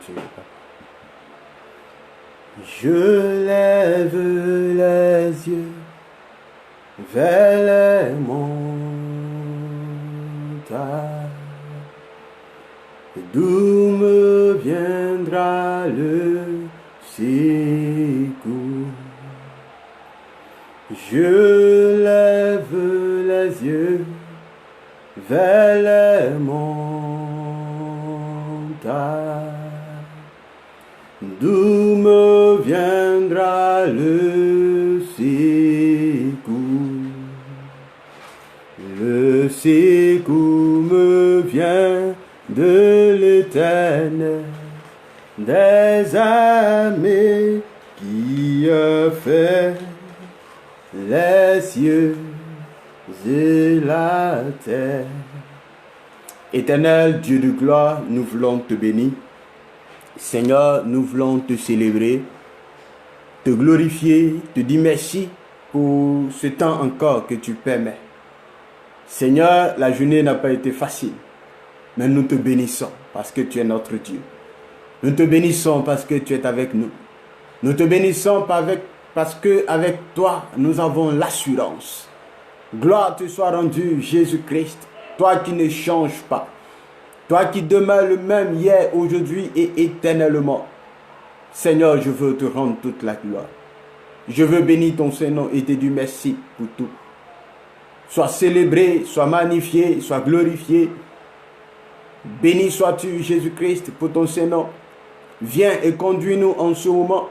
Dieu. Je lève les yeux vers les montagnes, d'où me viendra le secours. Je lève les yeux vers les montagnes, d'où me viendra le secours. Le secours me vient de l'Éternel, des armées qui a fait les cieux et la terre. Éternel Dieu de gloire, nous voulons te bénir. Seigneur, nous voulons te célébrer, te glorifier, te dire merci pour ce temps encore que tu permets. Seigneur, la journée n'a pas été facile, mais nous te bénissons parce que tu es notre Dieu. Nous te bénissons parce que tu es avec nous. Nous te bénissons parce que avec toi, nous avons l'assurance. Gloire te soit rendue, Jésus-Christ, toi qui ne changes pas. Toi qui demeures le même hier, aujourd'hui et éternellement. Seigneur, je veux te rendre toute la gloire. Je veux bénir ton Saint-Nom et te dire merci pour tout. Sois célébré, sois magnifié, sois glorifié. Béni sois-tu, Jésus-Christ, pour ton Saint-Nom. Viens et conduis-nous en ce moment.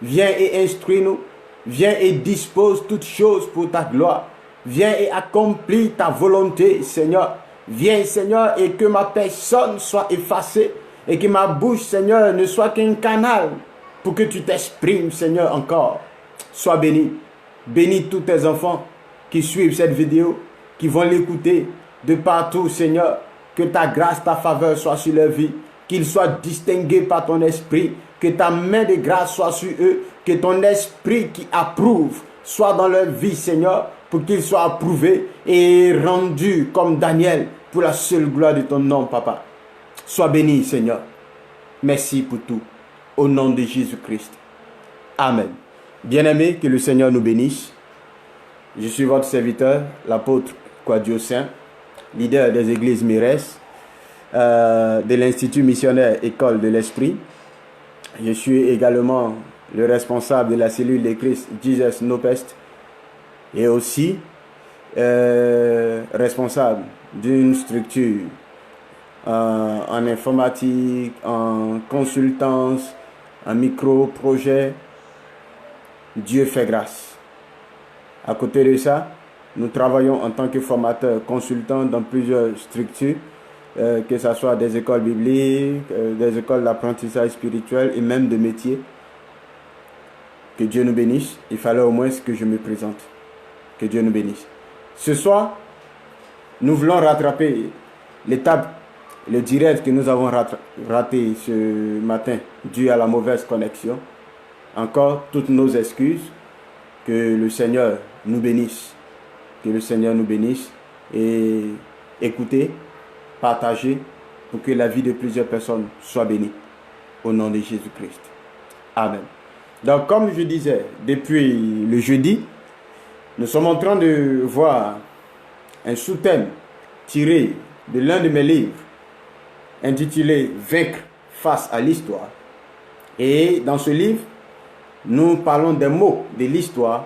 Viens et instruis-nous. Viens et dispose toutes choses pour ta gloire. Viens et accomplis ta volonté, Seigneur. Viens, Seigneur, et que ma personne soit effacée et que ma bouche, Seigneur, ne soit qu'un canal pour que tu t'exprimes, Seigneur, encore. Sois béni. Bénis tous tes enfants qui suivent cette vidéo, qui vont l'écouter de partout, Seigneur. Que ta grâce, ta faveur soit sur leur vie, qu'ils soient distingués par ton esprit, que ta main de grâce soit sur eux, que ton esprit qui approuve soit dans leur vie, Seigneur, pour qu'ils soient approuvés et rendus comme Daniel pour la seule gloire de ton nom, Papa. Sois béni, Seigneur. Merci pour tout. Au nom de Jésus-Christ. Amen. Bien-aimés, que le Seigneur nous bénisse. Je suis votre serviteur, l'apôtre Quadio Saint, leader des églises Mires, de l'Institut missionnaire École de l'Esprit. Je suis également le responsable de la cellule de Christ Jesus No Pest et aussi responsable d'une structure en informatique, en consultance, en micro-projet. Dieu fait grâce. À côté de ça, nous travaillons en tant que formateurs consultants dans plusieurs structures, que ce soit des écoles bibliques, des écoles d'apprentissage spirituel et même de métiers. Que Dieu nous bénisse. Il fallait au moins que je me présente. Que Dieu nous bénisse. Ce soir, nous voulons rattraper l'étape, le direct que nous avons raté ce matin dû à la mauvaise connexion. Encore toutes nos excuses. Que le Seigneur nous bénisse. Que le Seigneur nous bénisse. Et écoutez, partagez pour que la vie de plusieurs personnes soit bénie. Au nom de Jésus-Christ. Amen. Donc, comme je disais, depuis le jeudi, nous sommes en train de voir un sous-thème tiré de l'un de mes livres, intitulé « Vaincre face à l'histoire ». Et dans ce livre, nous parlons des mots de l'histoire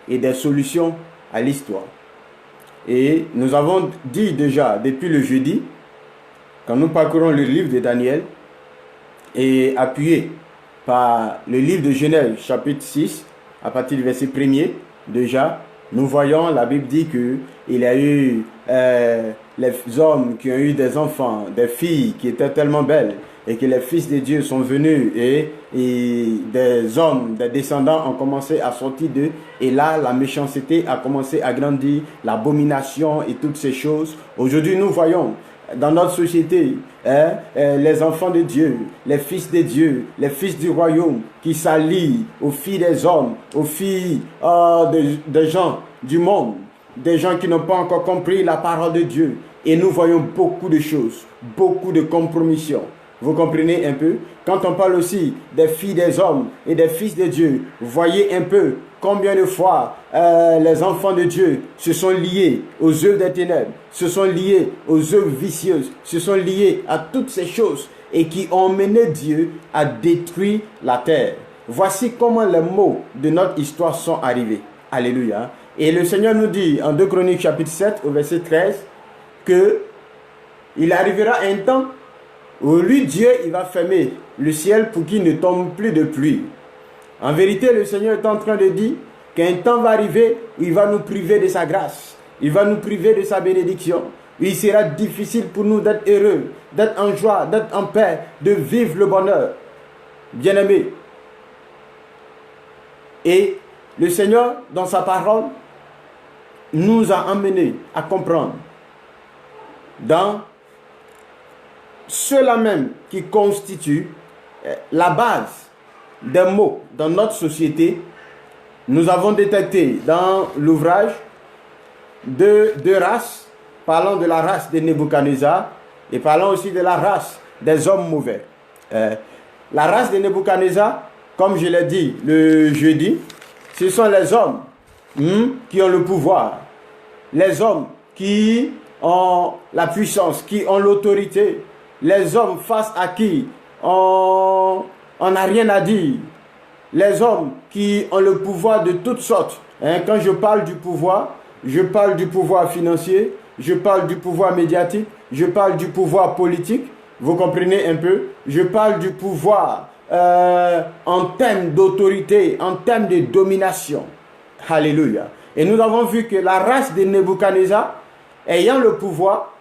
et des solutions à l'histoire. Et nous avons dit déjà depuis le jeudi, quand nous parcourons le livre de Daniel, et appuyé par le livre de Genèse, chapitre 6, à partir du verset 1er, déjà, nous voyons, la Bible dit qu'il y a eu les hommes qui ont eu des enfants, des filles qui étaient tellement belles, et que les fils de Dieu sont venus, et des hommes, des descendants ont commencé à sortir d'eux, et là, la méchanceté a commencé à grandir, l'abomination et toutes ces choses. Aujourd'hui, nous voyons dans notre société, les enfants de Dieu, les fils de Dieu, les fils du royaume qui s'allient aux filles des hommes, aux filles des gens du monde, des gens qui n'ont pas encore compris la parole de Dieu. Et nous voyons beaucoup de choses, beaucoup de compromissions, Vous comprenez un peu? Quand on parle aussi des filles des hommes et des fils de Dieu, voyez un peu combien de fois les enfants de Dieu se sont liés aux œuvres des ténèbres, se sont liés aux œuvres vicieuses, se sont liés à toutes ces choses et qui ont mené Dieu à détruire la terre. Voici comment les mots de notre histoire sont arrivés. Alléluia. Et le Seigneur nous dit en 2 Chroniques chapitre 7 au verset 13 que il arrivera un temps où lui, Dieu, il va fermer le ciel pour qu'il ne tombe plus de pluie. En vérité, le Seigneur est en train de dire qu'un temps va arriver où il va nous priver de sa grâce. Il va nous priver de sa bénédiction. Il sera difficile pour nous d'être heureux, d'être en joie, d'être en paix, de vivre le bonheur. Bien-aimés. Et le Seigneur, dans sa parole, nous a emmenés à comprendre dans ceux-là même qui constituent la base des mots dans notre société. Nous avons détecté dans l'ouvrage deux races, parlant de la race de Nebuchadnezzar et parlant aussi de la race des hommes mauvais. La race de Nebuchadnezzar, comme je l'ai dit le jeudi, ce sont les hommes qui ont le pouvoir, les hommes qui ont la puissance, qui ont l'autorité, les hommes face à qui on n'a rien à dire, les hommes qui ont le pouvoir de toutes sortes. Quand je parle du pouvoir, je parle du pouvoir financier, je parle du pouvoir médiatique, je parle du pouvoir politique, vous comprenez un peu? Je parle du pouvoir en termes d'autorité, en termes de domination. Alléluia. Et nous avons vu que la race de Nebuchadnezzar, ayant le pouvoir,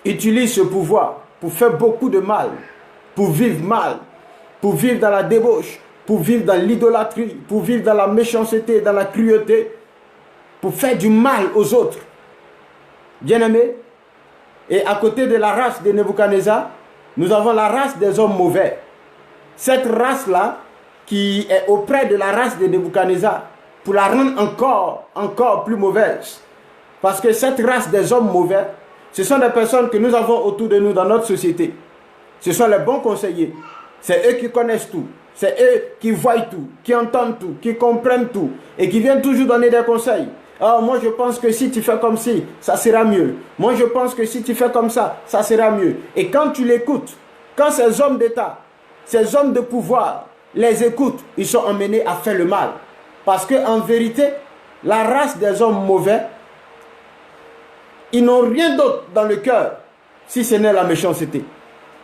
utilise ce pouvoir pour faire beaucoup de mal, pour vivre mal, pour vivre dans la débauche, pour vivre dans l'idolâtrie, pour vivre dans la méchanceté, dans la cruauté, pour faire du mal aux autres. Bien-aimés, et à côté de la race de Nebuchadnezzar, nous avons la race des hommes mauvais. Cette race-là, qui est auprès de la race de Nebuchadnezzar, pour la rendre encore plus mauvaise. Parce que cette race des hommes mauvais, ce sont des personnes que nous avons autour de nous dans notre société. Ce sont les bons conseillers. C'est eux qui connaissent tout. C'est eux qui voient tout, qui entendent tout, qui comprennent tout et qui viennent toujours donner des conseils. Ah, moi je pense que si tu fais comme ci, ça sera mieux. Moi je pense que si tu fais comme ça sera mieux. Et quand tu l'écoutes, quand ces hommes d'État, ces hommes de pouvoir les écoutent, ils sont emmenés à faire le mal. Parce qu'en vérité, la race des hommes mauvais, ils n'ont rien d'autre dans le cœur si ce n'est la méchanceté,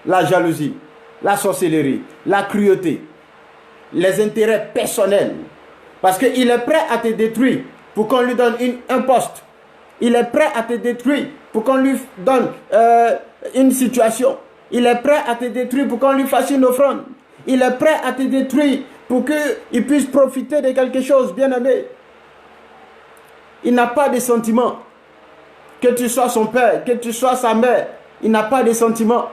la jalousie, la sorcellerie, la cruauté, les intérêts personnels. Parce qu'il est prêt à te détruire pour qu'on lui donne un poste. Il est prêt à te détruire pour qu'on lui donne une situation. Il est prêt à te détruire pour qu'on lui fasse une offrande. Il est prêt à te détruire pour qu'il puisse profiter de quelque chose, bien-aimé. Il n'a pas de sentiments. Que tu sois son père, que tu sois sa mère, il n'a pas de sentiments.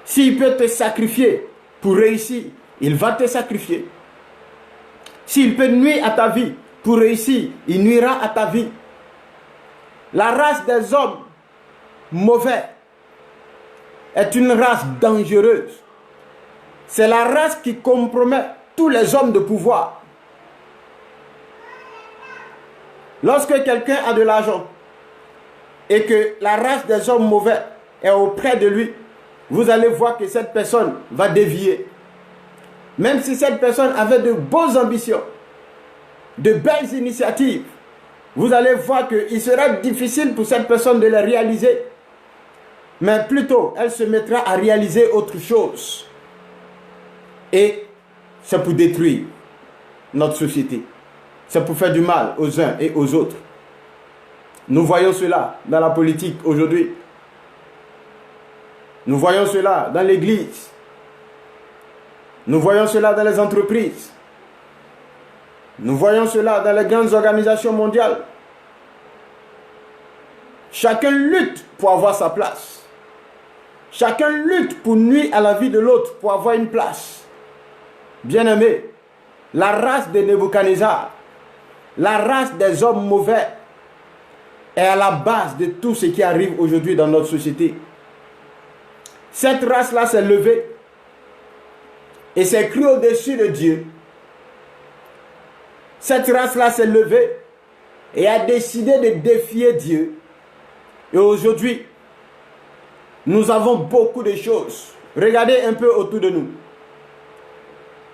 S'il peut te sacrifier pour réussir, il va te sacrifier. S'il peut nuire à ta vie pour réussir, il nuira à ta vie. La race des hommes mauvais est une race dangereuse. C'est la race qui compromet tous les hommes de pouvoir. Lorsque quelqu'un a de l'argent et que la race des hommes mauvais est auprès de lui, vous allez voir que cette personne va dévier. Même si cette personne avait de bonnes ambitions, de belles initiatives, vous allez voir qu'il sera difficile pour cette personne de les réaliser. Mais plutôt, elle se mettra à réaliser autre chose. Et c'est pour détruire notre société. C'est pour faire du mal aux uns et aux autres. Nous voyons cela dans la politique aujourd'hui. Nous voyons cela dans l'église. Nous voyons cela dans les entreprises. Nous voyons cela dans les grandes organisations mondiales. Chacun lutte pour avoir sa place. Chacun lutte pour nuire à la vie de l'autre, pour avoir une place. Bien-aimés, la race de Nebuchadnezzar, la race des hommes mauvais, est à la base de tout ce qui arrive aujourd'hui dans notre société. Cette race-là s'est levée et s'est crue au-dessus de Dieu. Cette race-là s'est levée et a décidé de défier Dieu. Et aujourd'hui, nous avons beaucoup de choses. Regardez un peu autour de nous.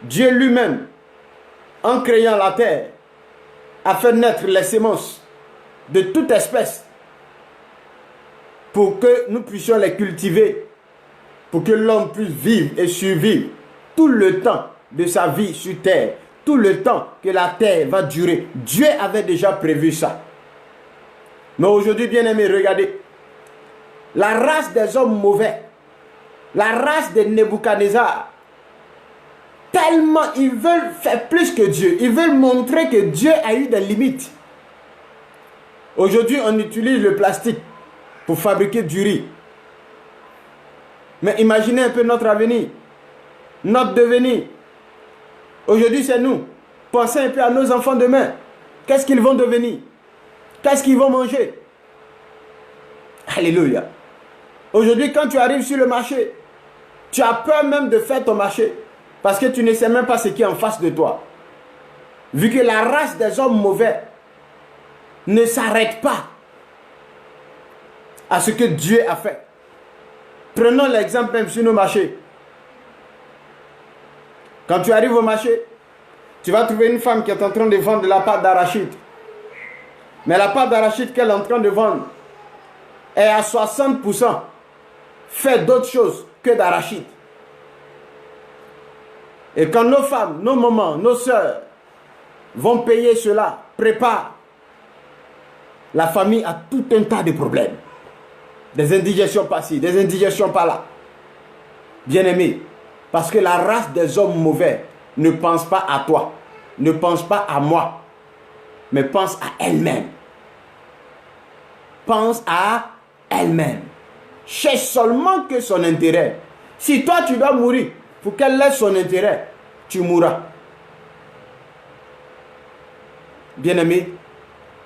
Dieu lui-même, en créant la terre, a fait naître les semences de toute espèce pour que nous puissions les cultiver, pour que l'homme puisse vivre et survivre tout le temps de sa vie sur terre, tout le temps que la terre va durer. Dieu avait déjà prévu ça. Mais aujourd'hui, bien-aimés, regardez, la race des hommes mauvais, la race de Nebuchadnezzar, tellement ils veulent faire plus que Dieu, ils veulent montrer que Dieu a eu des limites. Aujourd'hui, on utilise le plastique pour fabriquer du riz. Mais imaginez un peu notre avenir, notre devenir. Aujourd'hui, c'est nous. Pensez un peu à nos enfants demain. Qu'est-ce qu'ils vont devenir? Qu'est-ce qu'ils vont manger? Alléluia. Aujourd'hui, quand tu arrives sur le marché, tu as peur même de faire ton marché parce que tu ne sais même pas ce qui est en face de toi. Vu que la race des hommes mauvais ne s'arrête pas à ce que Dieu a fait. Prenons l'exemple même sur nos marchés. Quand tu arrives au marché, tu vas trouver une femme qui est en train de vendre de la pâte d'arachide. Mais la pâte d'arachide qu'elle est en train de vendre est à 60% fait d'autres choses que d'arachide. Et quand nos femmes, nos mamans, nos soeurs vont payer cela, préparent, la famille a tout un tas de problèmes. Des indigestions par-ci, des indigestions par-là. Bien-aimés, parce que la race des hommes mauvais ne pense pas à toi, ne pense pas à moi, mais pense à elle-même. Pense à elle-même. Cherche seulement que son intérêt. Si toi tu dois mourir pour qu'elle laisse son intérêt, tu mourras. Bien-aimés,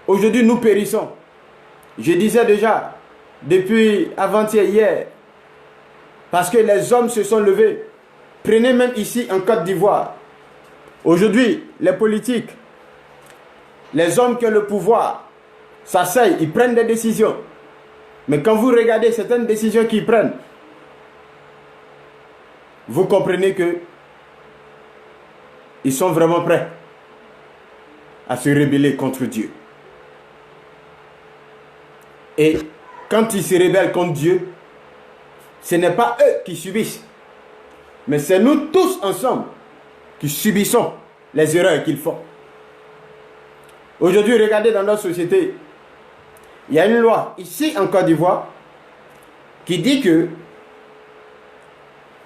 aujourd'hui nous périssons. Je disais déjà, depuis avant-hier, hier, parce que les hommes se sont levés. Prenez même ici en Côte d'Ivoire. Aujourd'hui, les politiques, les hommes qui ont le pouvoir, s'asseyent, ils prennent des décisions. Mais quand vous regardez certaines décisions qu'ils prennent, vous comprenez que ils sont vraiment prêts à se rebeller contre Dieu. Et quand ils se rebellent contre Dieu, ce n'est pas eux qui subissent, mais c'est nous tous ensemble qui subissons les erreurs qu'ils font. Aujourd'hui, regardez dans notre société, il y a une loi ici en Côte d'Ivoire qui dit que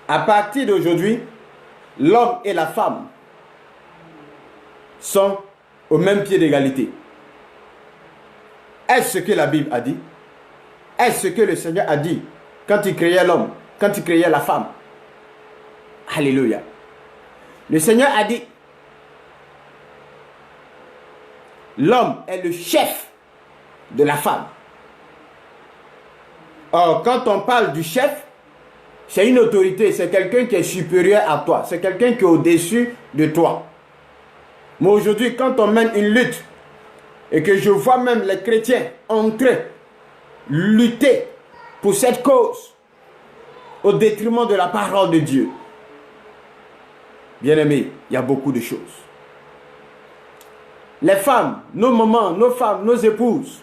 à partir d'aujourd'hui, l'homme et la femme sont au même pied d'égalité. Est-ce ce que la Bible a dit? Est-ce ce que le Seigneur a dit quand il créait l'homme, quand il créait la femme? Alléluia. Le Seigneur a dit, l'homme est le chef de la femme. Or, quand on parle du chef, c'est une autorité, c'est quelqu'un qui est supérieur à toi, c'est quelqu'un qui est au-dessus de toi. Mais aujourd'hui, quand on mène une lutte, et que je vois même les chrétiens entrer, lutter pour cette cause, au détriment de la parole de Dieu. Bien-aimés, il y a beaucoup de choses. Les femmes, nos mamans, nos femmes, nos épouses,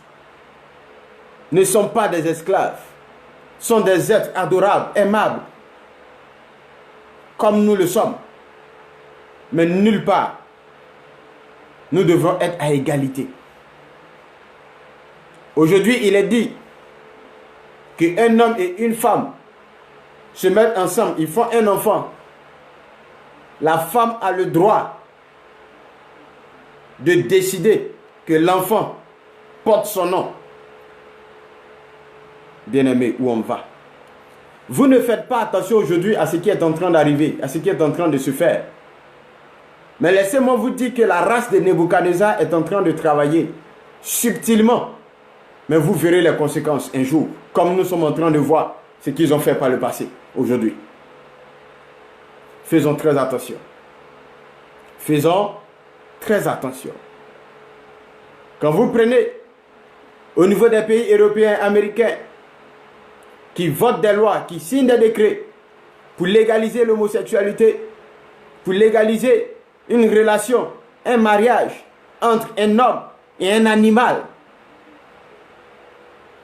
ne sont pas des esclaves, sont des êtres adorables, aimables, comme nous le sommes. Mais nulle part, nous devons être à égalité. Aujourd'hui, il est dit qu'un homme et une femme se mettent ensemble, ils font un enfant. La femme a le droit de décider que l'enfant porte son nom. Bien-aimé, où on va? Vous ne faites pas attention aujourd'hui à ce qui est en train d'arriver, à ce qui est en train de se faire. Mais laissez-moi vous dire que la race de Nebuchadnezzar est en train de travailler subtilement. Mais vous verrez les conséquences un jour, comme nous sommes en train de voir ce qu'ils ont fait par le passé, aujourd'hui. Faisons très attention. Faisons très attention. Quand vous prenez au niveau des pays européens, américains, qui votent des lois, qui signent des décrets pour légaliser l'homosexualité, pour légaliser une relation, un mariage entre un homme et un animal,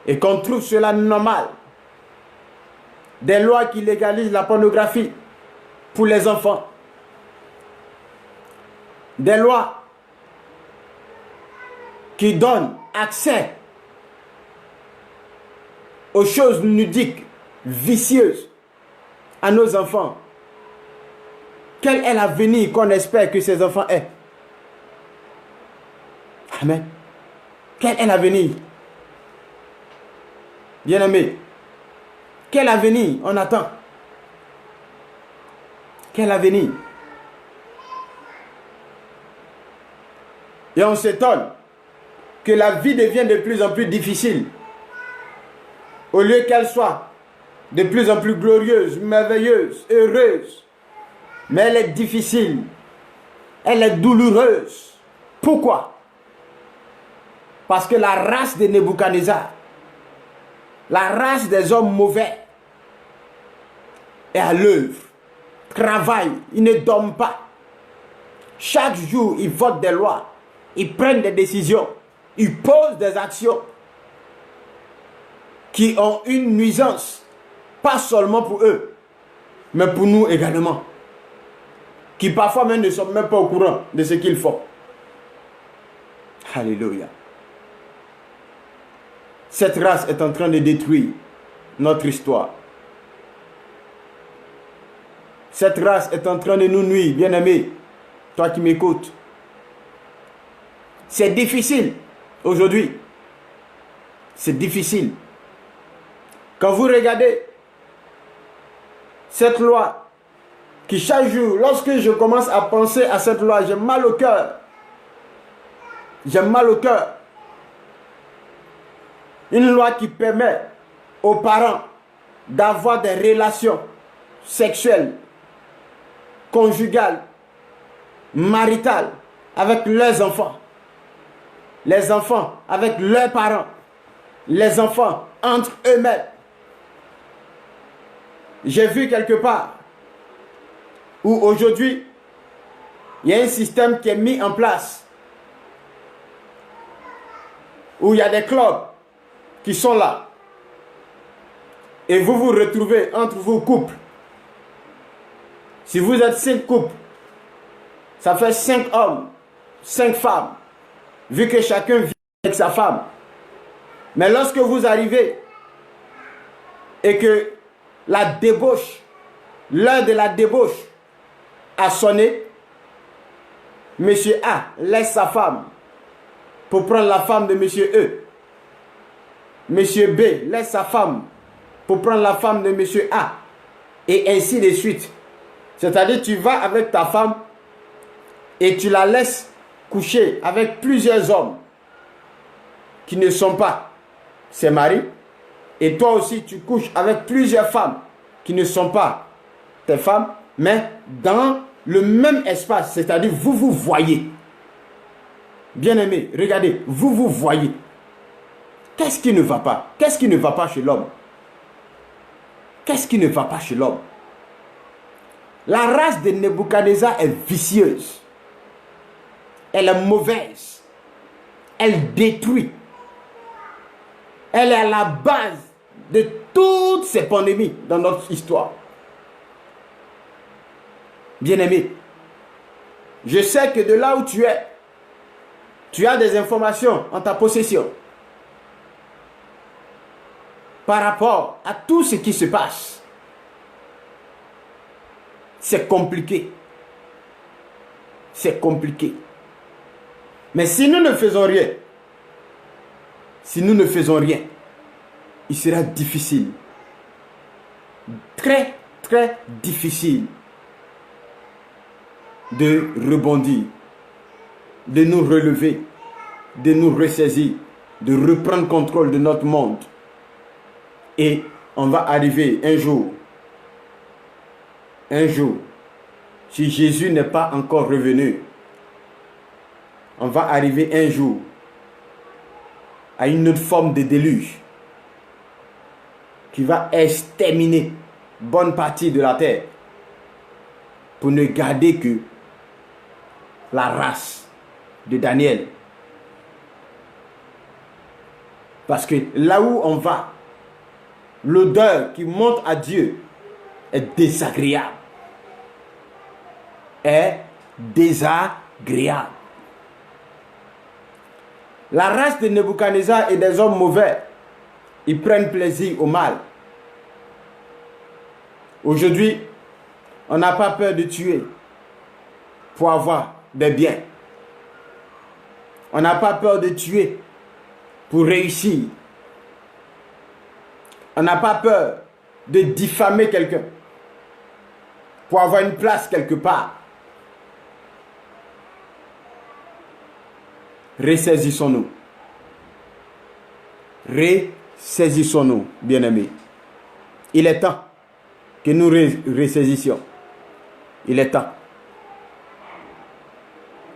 et qu'on trouve cela normal, des lois qui légalisent la pornographie pour les enfants, des lois qui donnent accès aux choses nudiques, vicieuses à nos enfants. Quel est l'avenir qu'on espère que ces enfants aient? Amen. Quel est l'avenir? Bien-aimés, quel avenir on attend? Quel avenir? Et on s'étonne que la vie devient de plus en plus difficile, au lieu qu'elle soit de plus en plus glorieuse, merveilleuse, heureuse. Mais elle est difficile, elle est douloureuse. Pourquoi? Parce que la race de Nebuchadnezzar, la race des hommes mauvais, est à l'œuvre, travaille, ils ne dorment pas. Chaque jour, ils votent des lois, ils prennent des décisions, ils posent des actions qui ont une nuisance, pas seulement pour eux, mais pour nous également, qui parfois même ne sont même pas au courant de ce qu'ils font. Alléluia. Cette race est en train de détruire notre histoire. Cette race est en train de nous nuire, bien-aimé, toi qui m'écoutes. C'est difficile aujourd'hui. C'est difficile. Quand vous regardez cette loi, qui chaque jour, lorsque je commence à penser à cette loi, j'ai mal au cœur. J'ai mal au cœur. Une loi qui permet aux parents d'avoir des relations sexuelles, conjugales, maritales avec leurs enfants. Les enfants avec leurs parents. Les enfants entre eux-mêmes. J'ai vu quelque part où aujourd'hui, il y a un système qui est mis en place, où il y a des clubs qui sont là. Et vous vous retrouvez entre vos couples. Si vous êtes 5 couples, ça fait 5 hommes, 5 femmes, vu que chacun vit avec sa femme. Mais lorsque vous arrivez et que la débauche, l'heure de la débauche a sonné, Monsieur A laisse sa femme pour prendre la femme de Monsieur E. Monsieur B laisse sa femme pour prendre la femme de Monsieur A. Et ainsi de suite. C'est-à-dire, tu vas avec ta femme et tu la laisses coucher avec plusieurs hommes qui ne sont pas ses maris. Et toi aussi, tu couches avec plusieurs femmes qui ne sont pas tes femmes, mais dans le même espace. C'est-à-dire, vous vous voyez. Bien-aimés, regardez, vous vous voyez. Qu'est-ce qui ne va pas? Qu'est-ce qui ne va pas chez l'homme? Qu'est-ce qui ne va pas chez l'homme? La race de Nebuchadnezzar est vicieuse. Elle est mauvaise. Elle détruit. Elle est à la base de toutes ces pandémies dans notre histoire. Bien-aimé, je sais que de là où tu es, tu as des informations en ta possession par rapport à tout ce qui se passe. C'est compliqué. C'est compliqué. Mais si nous ne faisons rien, il sera difficile. Très, très difficile de rebondir, de nous relever, de nous ressaisir, de reprendre contrôle de notre monde et on va arriver un jour, si Jésus n'est pas encore revenu, on va arriver un jour à une autre forme de déluge qui va exterminer bonne partie de la terre pour ne garder que la race de Daniel. Parce que là où on va, l'odeur qui monte à Dieu est désagréable. Est désagréable. La race de Nebuchadnezzar et des hommes mauvais, ils prennent plaisir au mal. Aujourd'hui, on n'a pas peur de tuer pour avoir des biens. On n'a pas peur de tuer pour réussir. On n'a pas peur de diffamer quelqu'un pour avoir une place quelque part. Ressaisissons-nous. Ressaisissons-nous, bien-aimés. Il est temps que nous ressaisissions. Il est temps.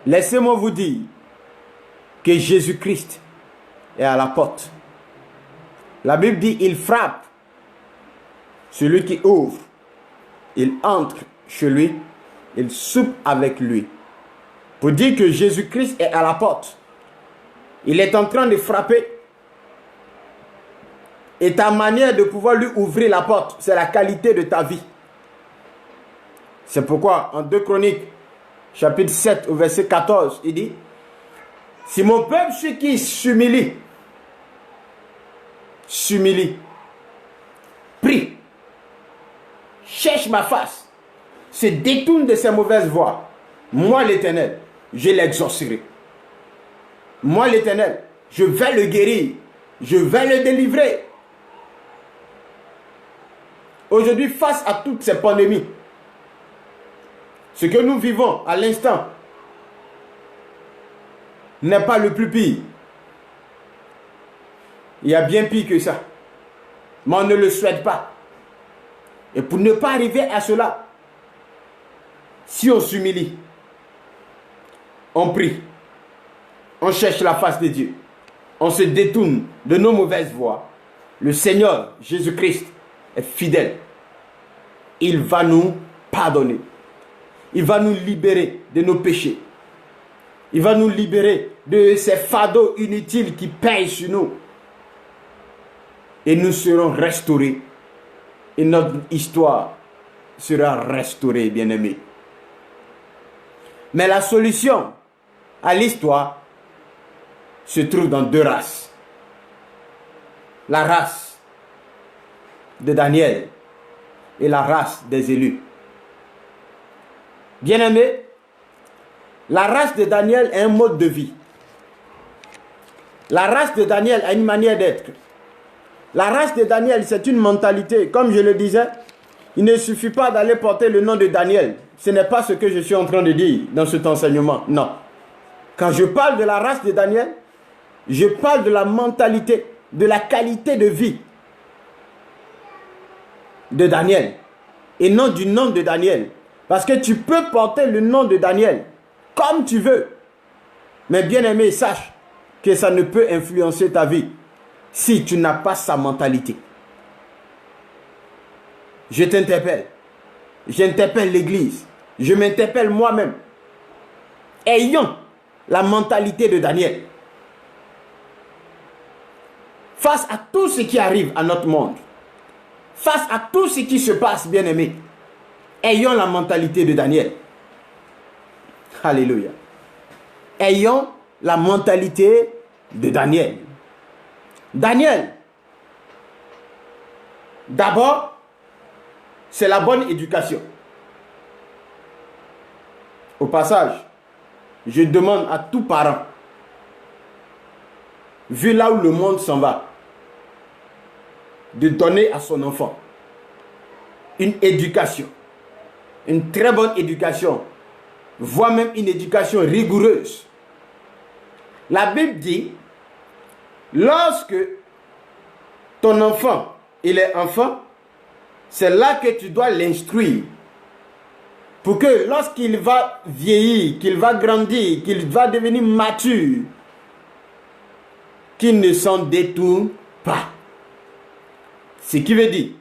Laissez-moi vous dire que Jésus-Christ est à la porte. La Bible dit, il frappe. Celui qui ouvre, il entre chez lui, il soupe avec lui. Pour dire que Jésus-Christ est à la porte. Il est en train de frapper. Et ta manière de pouvoir lui ouvrir la porte, c'est la qualité de ta vie. C'est pourquoi en 2 Chroniques, chapitre 7, au verset 14, il dit, si mon peuple, ceux qui s'humilie, prie, cherche ma face, se détourne de ses mauvaises voies, moi l'Éternel, je l'exaucerai. Moi l'Éternel, je vais le guérir, je vais le délivrer. Aujourd'hui, face à toutes ces pandémies, ce que nous vivons à l'instant n'est pas le plus pire. Il y a bien pire que ça. Mais on ne le souhaite pas. Et pour ne pas arriver à cela, si on s'humilie, on prie, on cherche la face de Dieu, on se détourne de nos mauvaises voies, le Seigneur Jésus-Christ est fidèle. Il va nous pardonner. Il va nous libérer de nos péchés. Il va nous libérer de ces fardeaux inutiles qui pèsent sur nous. Et nous serons restaurés. Et notre histoire sera restaurée, bien-aimés. Mais la solution à l'histoire se trouve dans 2 races. La race de Daniel et la race des élus. Bien-aimés, la race de Daniel est un mode de vie. La race de Daniel a une manière d'être. La race de Daniel, c'est une mentalité. Comme je le disais, il ne suffit pas d'aller porter le nom de Daniel. Ce n'est pas ce que je suis en train de dire dans cet enseignement. Non. Quand je parle de la race de Daniel, je parle de la mentalité, de la qualité de vie de Daniel. Et non du nom de Daniel. Parce que tu peux porter le nom de Daniel comme tu veux. Mais bien aimé, sache que ça ne peut influencer ta vie si tu n'as pas sa mentalité. Je t'interpelle. J'interpelle l'Église. Je m'interpelle moi-même. Ayons la mentalité de Daniel. Face à tout ce qui arrive à notre monde, face à tout ce qui se passe, bien aimé, ayons la mentalité de Daniel. Alléluia. Ayons la mentalité de Daniel. Daniel, d'abord, c'est la bonne éducation. Au passage, je demande à tout parent, vu là où le monde s'en va, de donner à son enfant une éducation, une très bonne éducation, voire même une éducation rigoureuse. La Bible dit, lorsque ton enfant il est enfant, c'est là que tu dois l'instruire. Pour que lorsqu'il va vieillir, qu'il va grandir, qu'il va devenir mature, qu'il ne s'en détourne pas. Ce qui veut dire,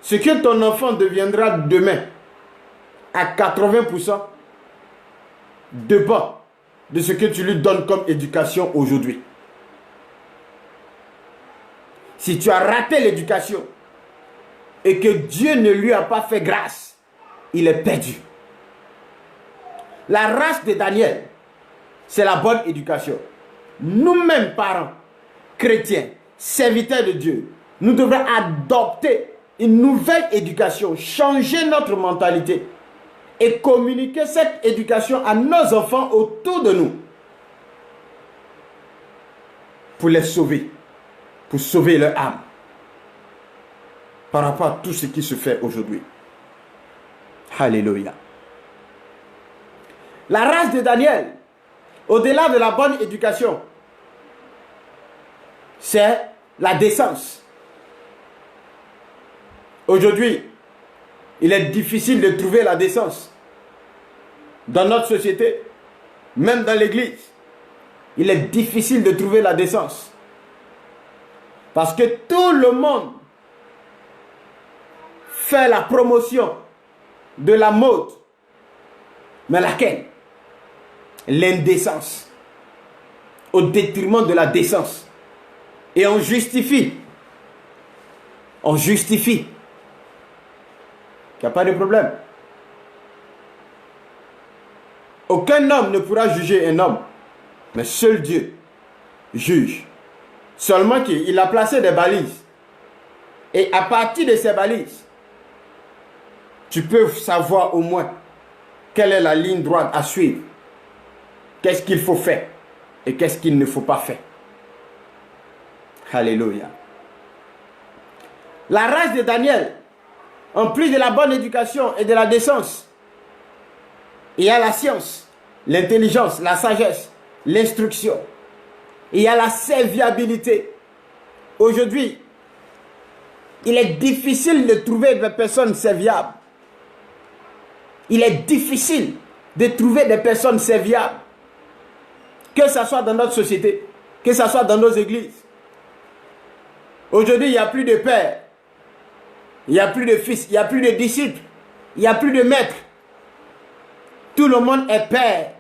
ce que ton enfant deviendra demain, à 80%, dépend de ce que tu lui donnes comme éducation aujourd'hui. Si tu as raté l'éducation et que Dieu ne lui a pas fait grâce, il est perdu. La race de Daniel, c'est la bonne éducation. Nous-mêmes, parents, chrétiens, serviteurs de Dieu, nous devons adopter une nouvelle éducation, changer notre mentalité et communiquer cette éducation à nos enfants autour de nous pour les sauver, pour sauver leur âme par rapport à tout ce qui se fait aujourd'hui. Alléluia. La race de Daniel, au-delà de la bonne éducation, c'est la décence. Aujourd'hui, il est difficile de trouver la décence dans notre société, même dans l'église. Il est difficile de trouver la décence. Parce que tout le monde fait la promotion de la mode. Mais laquelle? L'indécence. Au détriment de la décence. Et on justifie. On justifie. Il n'y a pas de problème. Aucun homme ne pourra juger un homme. Mais seul Dieu juge. Seulement qu'il a placé des balises. Et à partir de ces balises, tu peux savoir au moins quelle est la ligne droite à suivre. Qu'est-ce qu'il faut faire et qu'est-ce qu'il ne faut pas faire. Alléluia. La race de Daniel, en plus de la bonne éducation et de la décence, il y a la science, l'intelligence, la sagesse, l'instruction. Il y a la serviabilité. Aujourd'hui, il est difficile de trouver des personnes serviables. Il est difficile de trouver des personnes serviables. Que ce soit dans notre société, que ce soit dans nos églises. Aujourd'hui, il n'y a plus de père. Il n'y a plus de fils. Il n'y a plus de disciples. Il n'y a plus de maître. Tout le monde est père.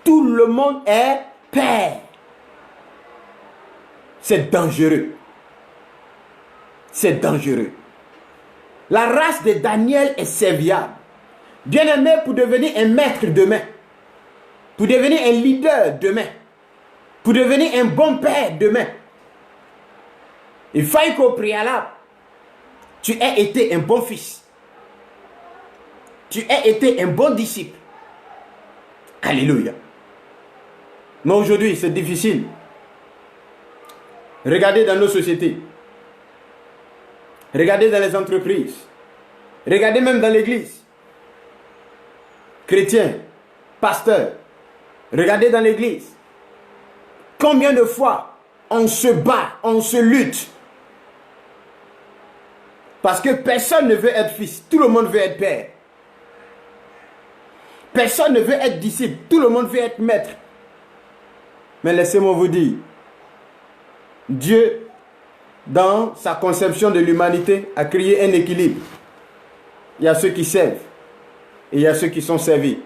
Tout le monde est père. C'est dangereux. C'est dangereux. La race de Daniel est serviable. Bien aimé, pour devenir un maître demain, pour devenir un leader demain, pour devenir un bon père demain, il faut qu'au préalable, tu aies été un bon fils. Tu aies été un bon disciple. Alléluia. Mais aujourd'hui, c'est difficile. Regardez dans nos sociétés. Regardez dans les entreprises. Regardez même dans l'église. Chrétiens, pasteurs, regardez dans l'église. Combien de fois on se bat, on se lutte. Parce que personne ne veut être fils, tout le monde veut être père. Personne ne veut être disciple, tout le monde veut être maître. Mais laissez-moi vous dire, Dieu, dans sa conception de l'humanité, a créé un équilibre. Il y a ceux qui servent et il y a ceux qui sont servis.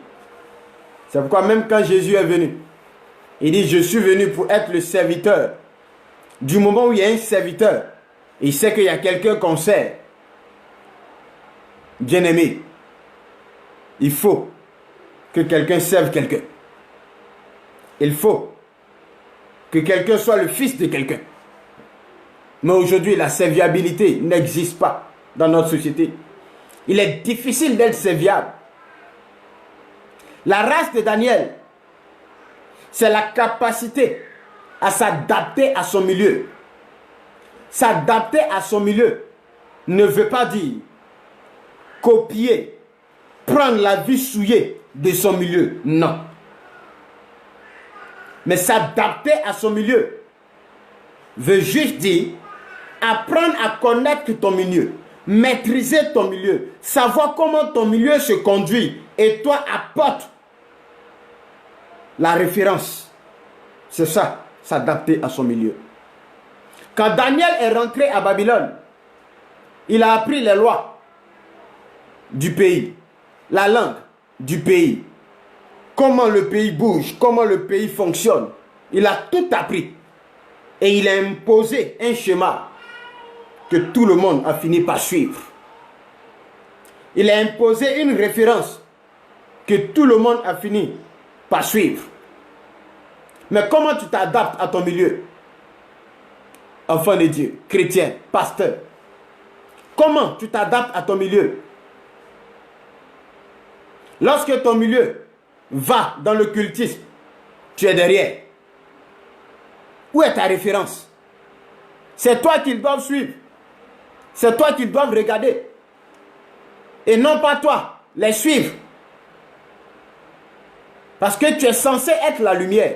C'est pourquoi même quand Jésus est venu, il dit, je suis venu pour être le serviteur. Du moment où il y a un serviteur, il sait qu'il y a quelqu'un qu'on sert. Bien-aimé, il faut que quelqu'un serve quelqu'un. Il faut que quelqu'un soit le fils de quelqu'un. Mais aujourd'hui, la serviabilité n'existe pas dans notre société. Il est difficile d'être serviable. La race de Daniel, c'est la capacité à s'adapter à son milieu. S'adapter à son milieu ne veut pas dire copier, prendre la vie souillée de son milieu. Non. Mais s'adapter à son milieu veut juste dire Apprendre à connaître ton milieu. Maîtriser ton milieu. Savoir comment ton milieu se conduit. Et toi, apporte la référence. C'est ça, s'adapter à son milieu. Quand Daniel est rentré à Babylone, il a appris les lois du pays, la langue du pays, comment le pays bouge, comment le pays fonctionne. Il a tout appris. Et il a imposé un schéma que tout le monde a fini par suivre. Il a imposé une référence que tout le monde a fini par suivre. Mais comment tu t'adaptes à ton milieu? Enfant de Dieu, chrétien, pasteur. Comment tu t'adaptes à ton milieu? Lorsque ton milieu va dans le cultisme, tu es derrière. Où est ta référence? C'est toi qu'ils doivent suivre. C'est toi qu'ils doivent regarder. Et non pas toi, les suivre. Parce que tu es censé être la lumière.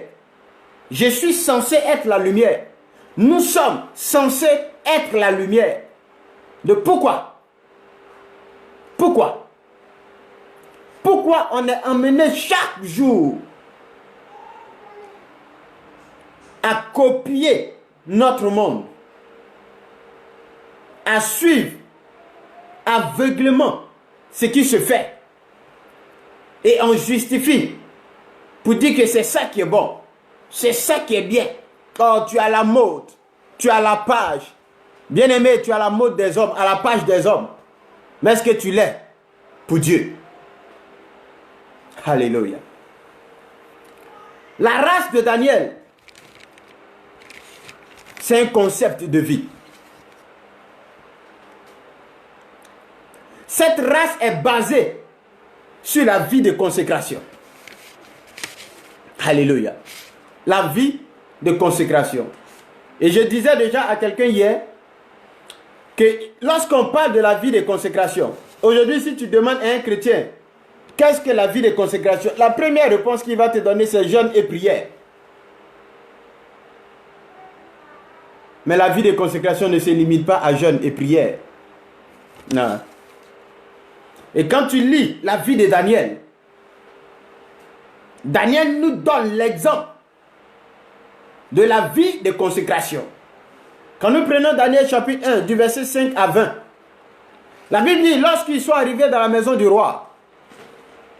Je suis censé être la lumière. Nous sommes censés être la lumière. De pourquoi? Pourquoi? Pourquoi on est emmené chaque jour à copier notre monde, à suivre aveuglément ce qui se fait, et on justifie pour dire que c'est ça qui est bon, c'est ça qui est bien. Oh, tu as la mode, tu as la page. Bien aimé, tu as la mode des hommes, à la page des hommes. Mais est-ce que tu l'es pour Dieu? Alléluia. La race de Daniel, c'est un concept de vie. Cette race est basée sur la vie de consécration. Alléluia. La vie de consécration. Et je disais déjà à quelqu'un hier que lorsqu'on parle de la vie de consécration, aujourd'hui si tu demandes à un chrétien qu'est-ce que la vie de consécration, la première réponse qu'il va te donner c'est jeûne et prière. Mais la vie de consécration ne se limite pas à jeûne et prière. Non. Et quand tu lis la vie de Daniel, Daniel nous donne l'exemple de la vie de consécration. Quand nous prenons Daniel chapitre 1 du verset 5 à 20, la Bible dit lorsqu'ils sont arrivés dans la maison du roi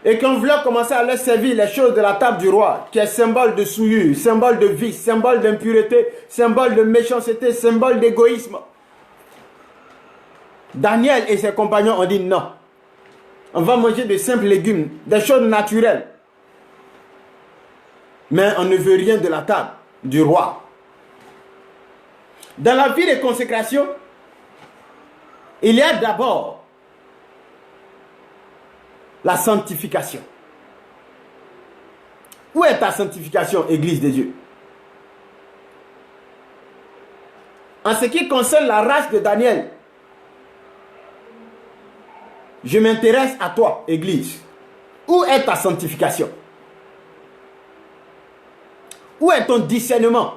et qu'on voulait commencer à leur servir les choses de la table du roi, qui est symbole de souillure, symbole de vice, symbole d'impureté, symbole de méchanceté, symbole d'égoïsme, Daniel et ses compagnons ont dit non. On va manger de simples légumes, des choses naturelles. Mais on ne veut rien de la table du roi. Dans la vie de consécration, il y a d'abord la sanctification. Où est ta sanctification, Église de Dieu? En ce qui concerne la race de Daniel, je m'intéresse à toi, Église. Où est ta sanctification? Où est ton discernement?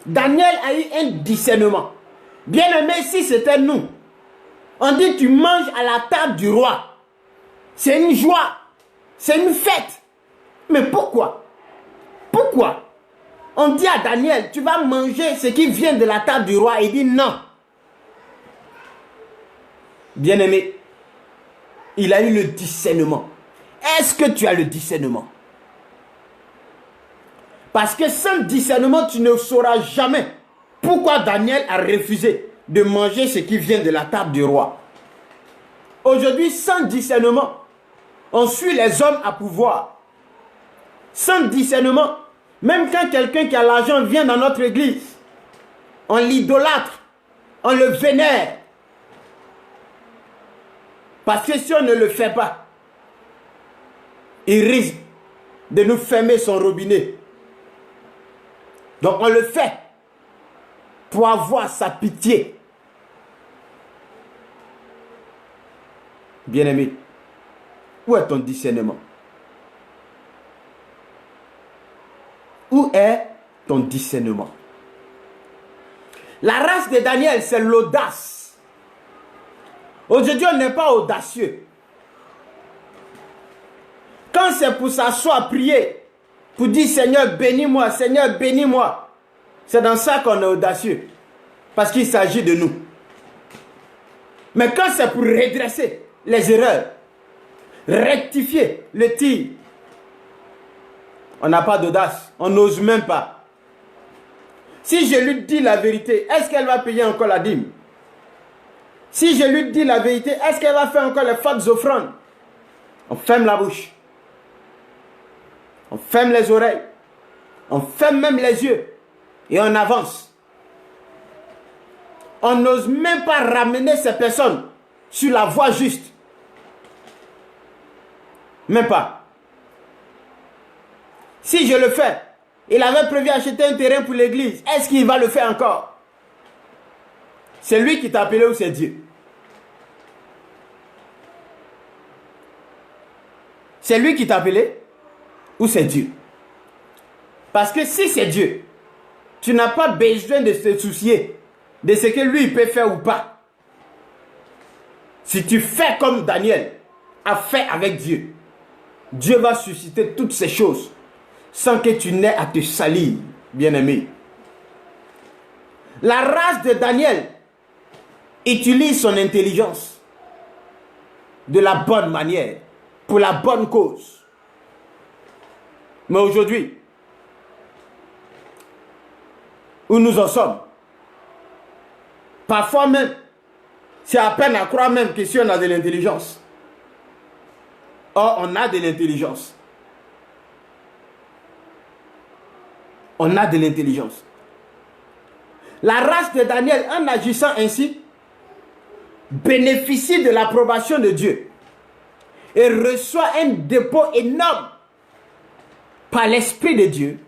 Daniel a eu un discernement. Bien aimé, si c'était nous, on dit tu manges à la table du roi. C'est une joie. C'est une fête. Mais pourquoi? Pourquoi? On dit à Daniel, tu vas manger ce qui vient de la table du roi. Il dit non. Bien aimé, il a eu le discernement. Est-ce que tu as le discernement? Parce que sans discernement, tu ne sauras jamais pourquoi Daniel a refusé de manger ce qui vient de la table du roi. Aujourd'hui, sans discernement, on suit les hommes à pouvoir. Sans discernement, même quand quelqu'un qui a l'argent vient dans notre église, on l'idolâtre, on le vénère. Parce que si on ne le fait pas, il risque de nous fermer son robinet. Donc on le fait pour avoir sa pitié. Bien-aimé, où est ton discernement? Où est ton discernement? La race de Daniel, c'est l'audace. Aujourd'hui, on n'est pas audacieux. Quand c'est pour s'asseoir, prier, pour dire Seigneur, bénis-moi, Seigneur, bénis-moi, c'est dans ça qu'on est audacieux. Parce qu'il s'agit de nous. Mais quand c'est pour redresser les erreurs, rectifier le tir, on n'a pas d'audace, on n'ose même pas. Si je lui dis la vérité, est-ce qu'elle va payer encore la dîme? Si je lui dis la vérité, est-ce qu'elle va faire encore les fautes offrandes? On ferme la bouche. On ferme les oreilles. On ferme même les yeux. Et on avance. On n'ose même pas ramener ces personnes sur la voie juste. Même pas. Si je le fais, il avait prévu acheter un terrain pour l'église. Est-ce qu'il va le faire encore? C'est lui qui t'a appelé ou c'est Dieu? C'est lui qui t'a appelé ou c'est Dieu? Parce que si c'est Dieu, tu n'as pas besoin de te soucier de ce que lui peut faire ou pas. Si tu fais comme Daniel a fait avec Dieu, Dieu va susciter toutes ces choses sans que tu n'aies à te salir, bien-aimé. La race de Daniel utilise son intelligence de la bonne manière, pour la bonne cause. Mais aujourd'hui, où nous en sommes, parfois même, c'est à peine à croire même que si on a de l'intelligence. Or, on a de l'intelligence. On a de l'intelligence. La race de Daniel, en agissant ainsi, bénéficie de l'approbation de Dieu et reçoit un dépôt énorme par l'Esprit de Dieu.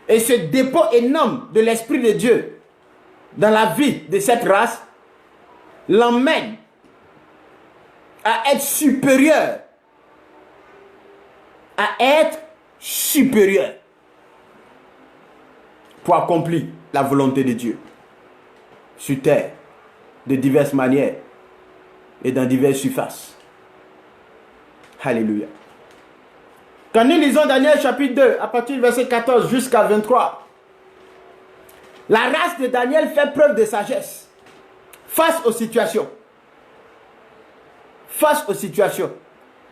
Et ce dépôt énorme de l'Esprit de Dieu dans la vie de cette race l'emmène à être supérieur. À être supérieur pour accomplir la volonté de Dieu sur terre de diverses manières et dans diverses surfaces. Alléluia. Quand nous lisons Daniel chapitre 2 à partir du verset 14 jusqu'à 23, la race de Daniel fait preuve de sagesse face aux situations. Face aux situations.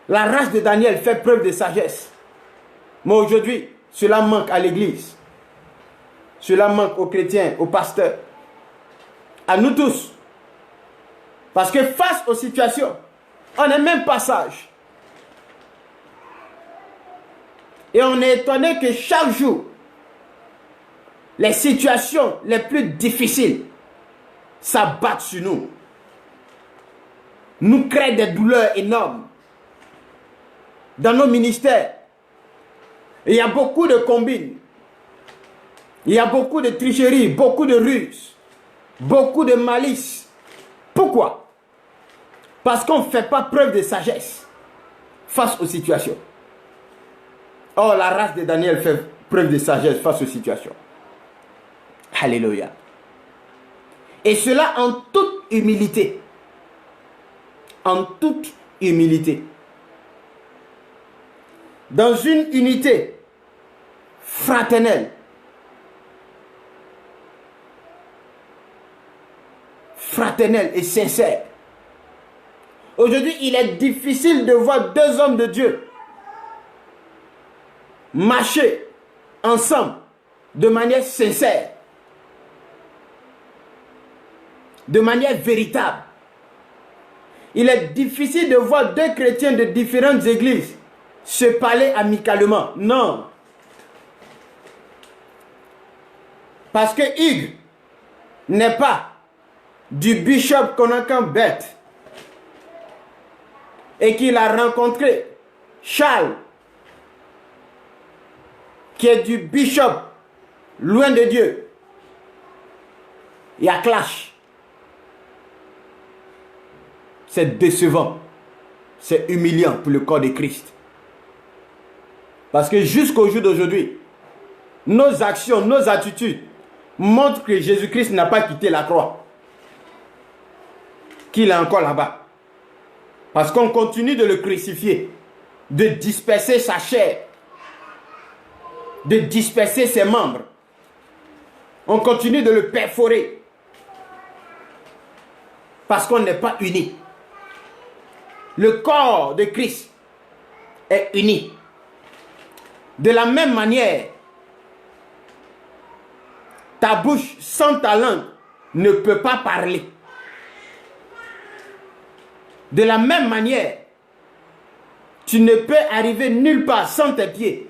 La race de Daniel fait preuve de sagesse. Mais aujourd'hui, cela manque à l'église. Cela manque aux chrétiens, aux pasteurs. À nous tous. Parce que face aux situations, on n'est même pas sage. Et on est étonné que chaque jour, les situations les plus difficiles s'abattent sur nous. Nous créent des douleurs énormes. Dans nos ministères, il y a beaucoup de combines. Il y a beaucoup de tricheries, beaucoup de ruses, beaucoup de malice. Pourquoi? Parce qu'on ne fait pas preuve de sagesse face aux situations. Or, la race de Daniel fait preuve de sagesse face aux situations. Alléluia. Et cela en toute humilité. En toute humilité. Dans une unité fraternelle. Fraternelle et sincère. Aujourd'hui, il est difficile de voir deux hommes de Dieu marcher ensemble de manière sincère, de manière véritable. Il est difficile de voir deux chrétiens de différentes églises se parler amicalement. Non. Parce que Hugues n'est pas du bishop Conakry Beth et qu'il a rencontré Charles qui est du bishop loin de Dieu. Il y a clash. C'est décevant. C'est humiliant pour le corps de Christ. Parce que jusqu'au jour d'aujourd'hui, nos actions, nos attitudes montre que Jésus-Christ n'a pas quitté la croix, qu'il est encore là-bas. Parce qu'on continue de le crucifier, de disperser sa chair, de disperser ses membres. On continue de le perforer parce qu'on n'est pas unis. Le corps de Christ est uni. De la même manière, ta bouche sans ta langue ne peut pas parler. De la même manière, tu ne peux arriver nulle part sans tes pieds.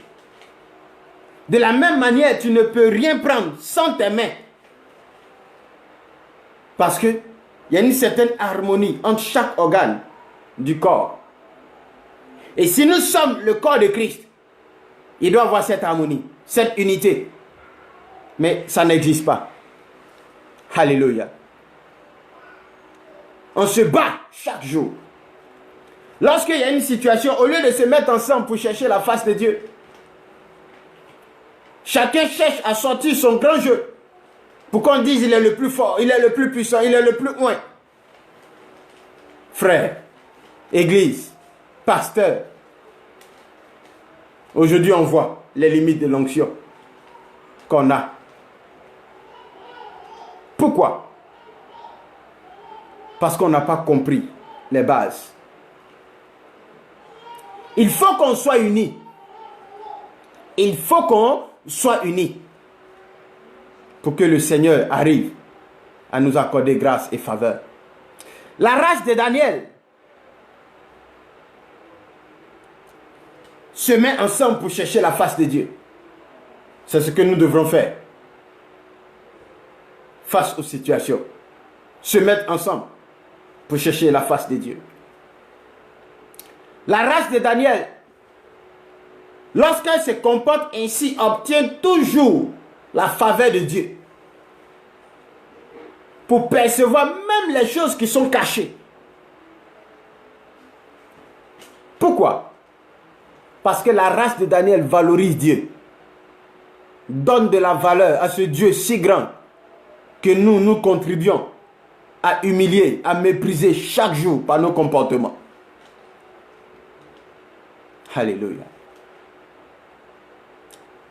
De la même manière, tu ne peux rien prendre sans tes mains. Parce qu'il y a une certaine harmonie entre chaque organe du corps. Et si nous sommes le corps de Christ, il doit avoir cette harmonie, cette unité. Mais ça n'existe pas. Alléluia. On se bat chaque jour. Lorsqu'il y a une situation, au lieu de se mettre ensemble pour chercher la face de Dieu, chacun cherche à sortir son grand jeu pour qu'on dise il est le plus fort, il est le plus puissant, il est le plus loin. Frères, église, pasteur, aujourd'hui on voit les limites de l'onction qu'on a. Pourquoi? Parce qu'on n'a pas compris les bases. Il faut qu'on soit unis. Il faut qu'on soit unis pour que le Seigneur arrive à nous accorder grâce et faveur. La race de Daniel se met ensemble pour chercher la face de Dieu. C'est ce que nous devrons faire face aux situations. Se mettre ensemble pour chercher la face de Dieu. La race de Daniel, lorsqu'elle se comporte ainsi, obtient toujours la faveur de Dieu pour percevoir même les choses qui sont cachées. Pourquoi? Parce que la race de Daniel valorise Dieu, donne de la valeur à ce Dieu si grand que nous contribuons à humilier, à mépriser chaque jour par nos comportements. Alléluia.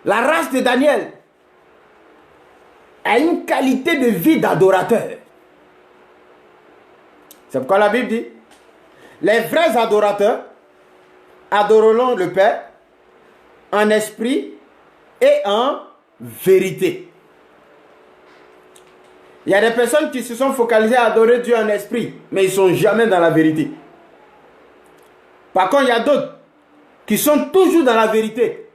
La race de Daniel a une qualité de vie d'adorateur. C'est pourquoi la Bible dit, les vrais adorateurs adoreront le Père en esprit et en vérité. Il y a des personnes qui se sont focalisées à adorer Dieu en esprit, mais ils ne sont jamais dans la vérité. Par contre, il y a d'autres qui sont toujours dans la vérité,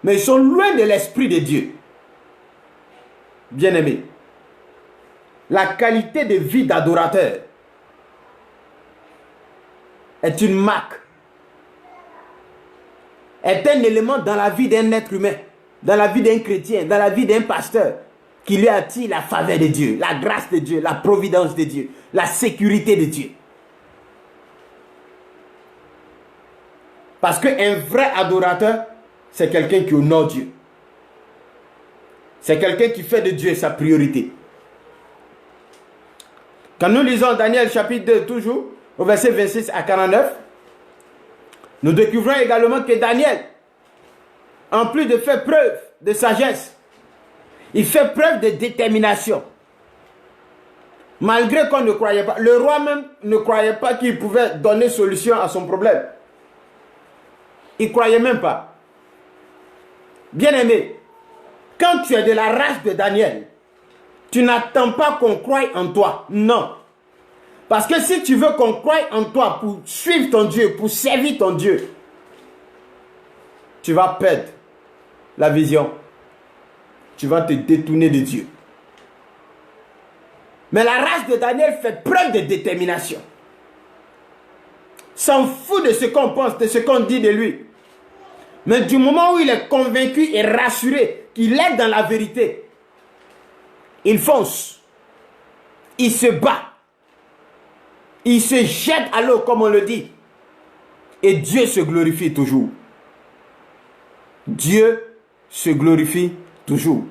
mais ils sont loin de l'esprit de Dieu. Bien-aimés, la qualité de vie d'adorateur est une marque, est un élément dans la vie d'un être humain, dans la vie d'un chrétien, dans la vie d'un pasteur, qui lui attire la faveur de Dieu, la grâce de Dieu, la providence de Dieu, la sécurité de Dieu. Parce qu'un vrai adorateur, c'est quelqu'un qui honore Dieu. C'est quelqu'un qui fait de Dieu sa priorité. Quand nous lisons Daniel chapitre 2, toujours, au verset 26 à 49, nous découvrons également que Daniel, en plus de faire preuve de sagesse, il fait preuve de détermination. Malgré qu'on ne croyait pas, le roi même ne croyait pas qu'il pouvait donner solution à son problème. Il ne croyait même pas. Bien-aimé, quand tu es de la race de Daniel, tu n'attends pas qu'on croie en toi. Non. Parce que si tu veux qu'on croie en toi pour suivre ton Dieu, pour servir ton Dieu, tu vas perdre la vision. Tu vas te détourner de Dieu. Mais la race de Daniel fait preuve de détermination. S'en fout de ce qu'on pense, de ce qu'on dit de lui. Mais du moment où il est convaincu et rassuré qu'il est dans la vérité, il fonce. Il se bat. Il se jette à l'eau, comme on le dit. Et Dieu se glorifie toujours. Dieu se glorifie toujours.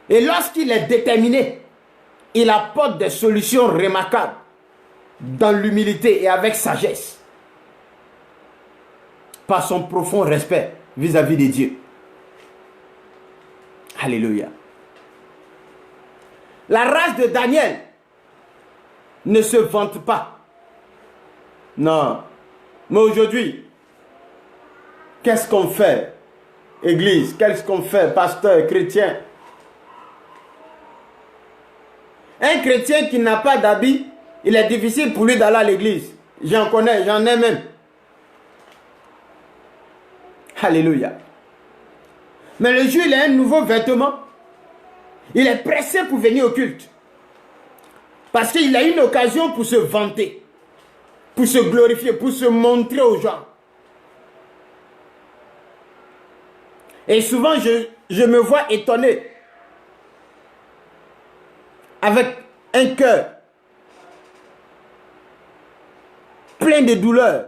Et lorsqu'il est déterminé, il apporte des solutions remarquables dans l'humilité et avec sagesse, par son profond respect vis-à-vis de Dieu. Alléluia. La race de Daniel ne se vante pas. Non. Mais aujourd'hui, qu'est-ce qu'on fait, Église? Qu'est-ce qu'on fait, pasteur, chrétien? Un chrétien qui n'a pas d'habit, il est difficile pour lui d'aller à l'église. J'en connais, j'en ai même. Alléluia. Mais le jour où il a un nouveau vêtement, il est pressé pour venir au culte. Parce qu'il a une occasion pour se vanter, pour se glorifier, pour se montrer aux gens. Et souvent, je me vois étonné, avec un cœur plein de douleur,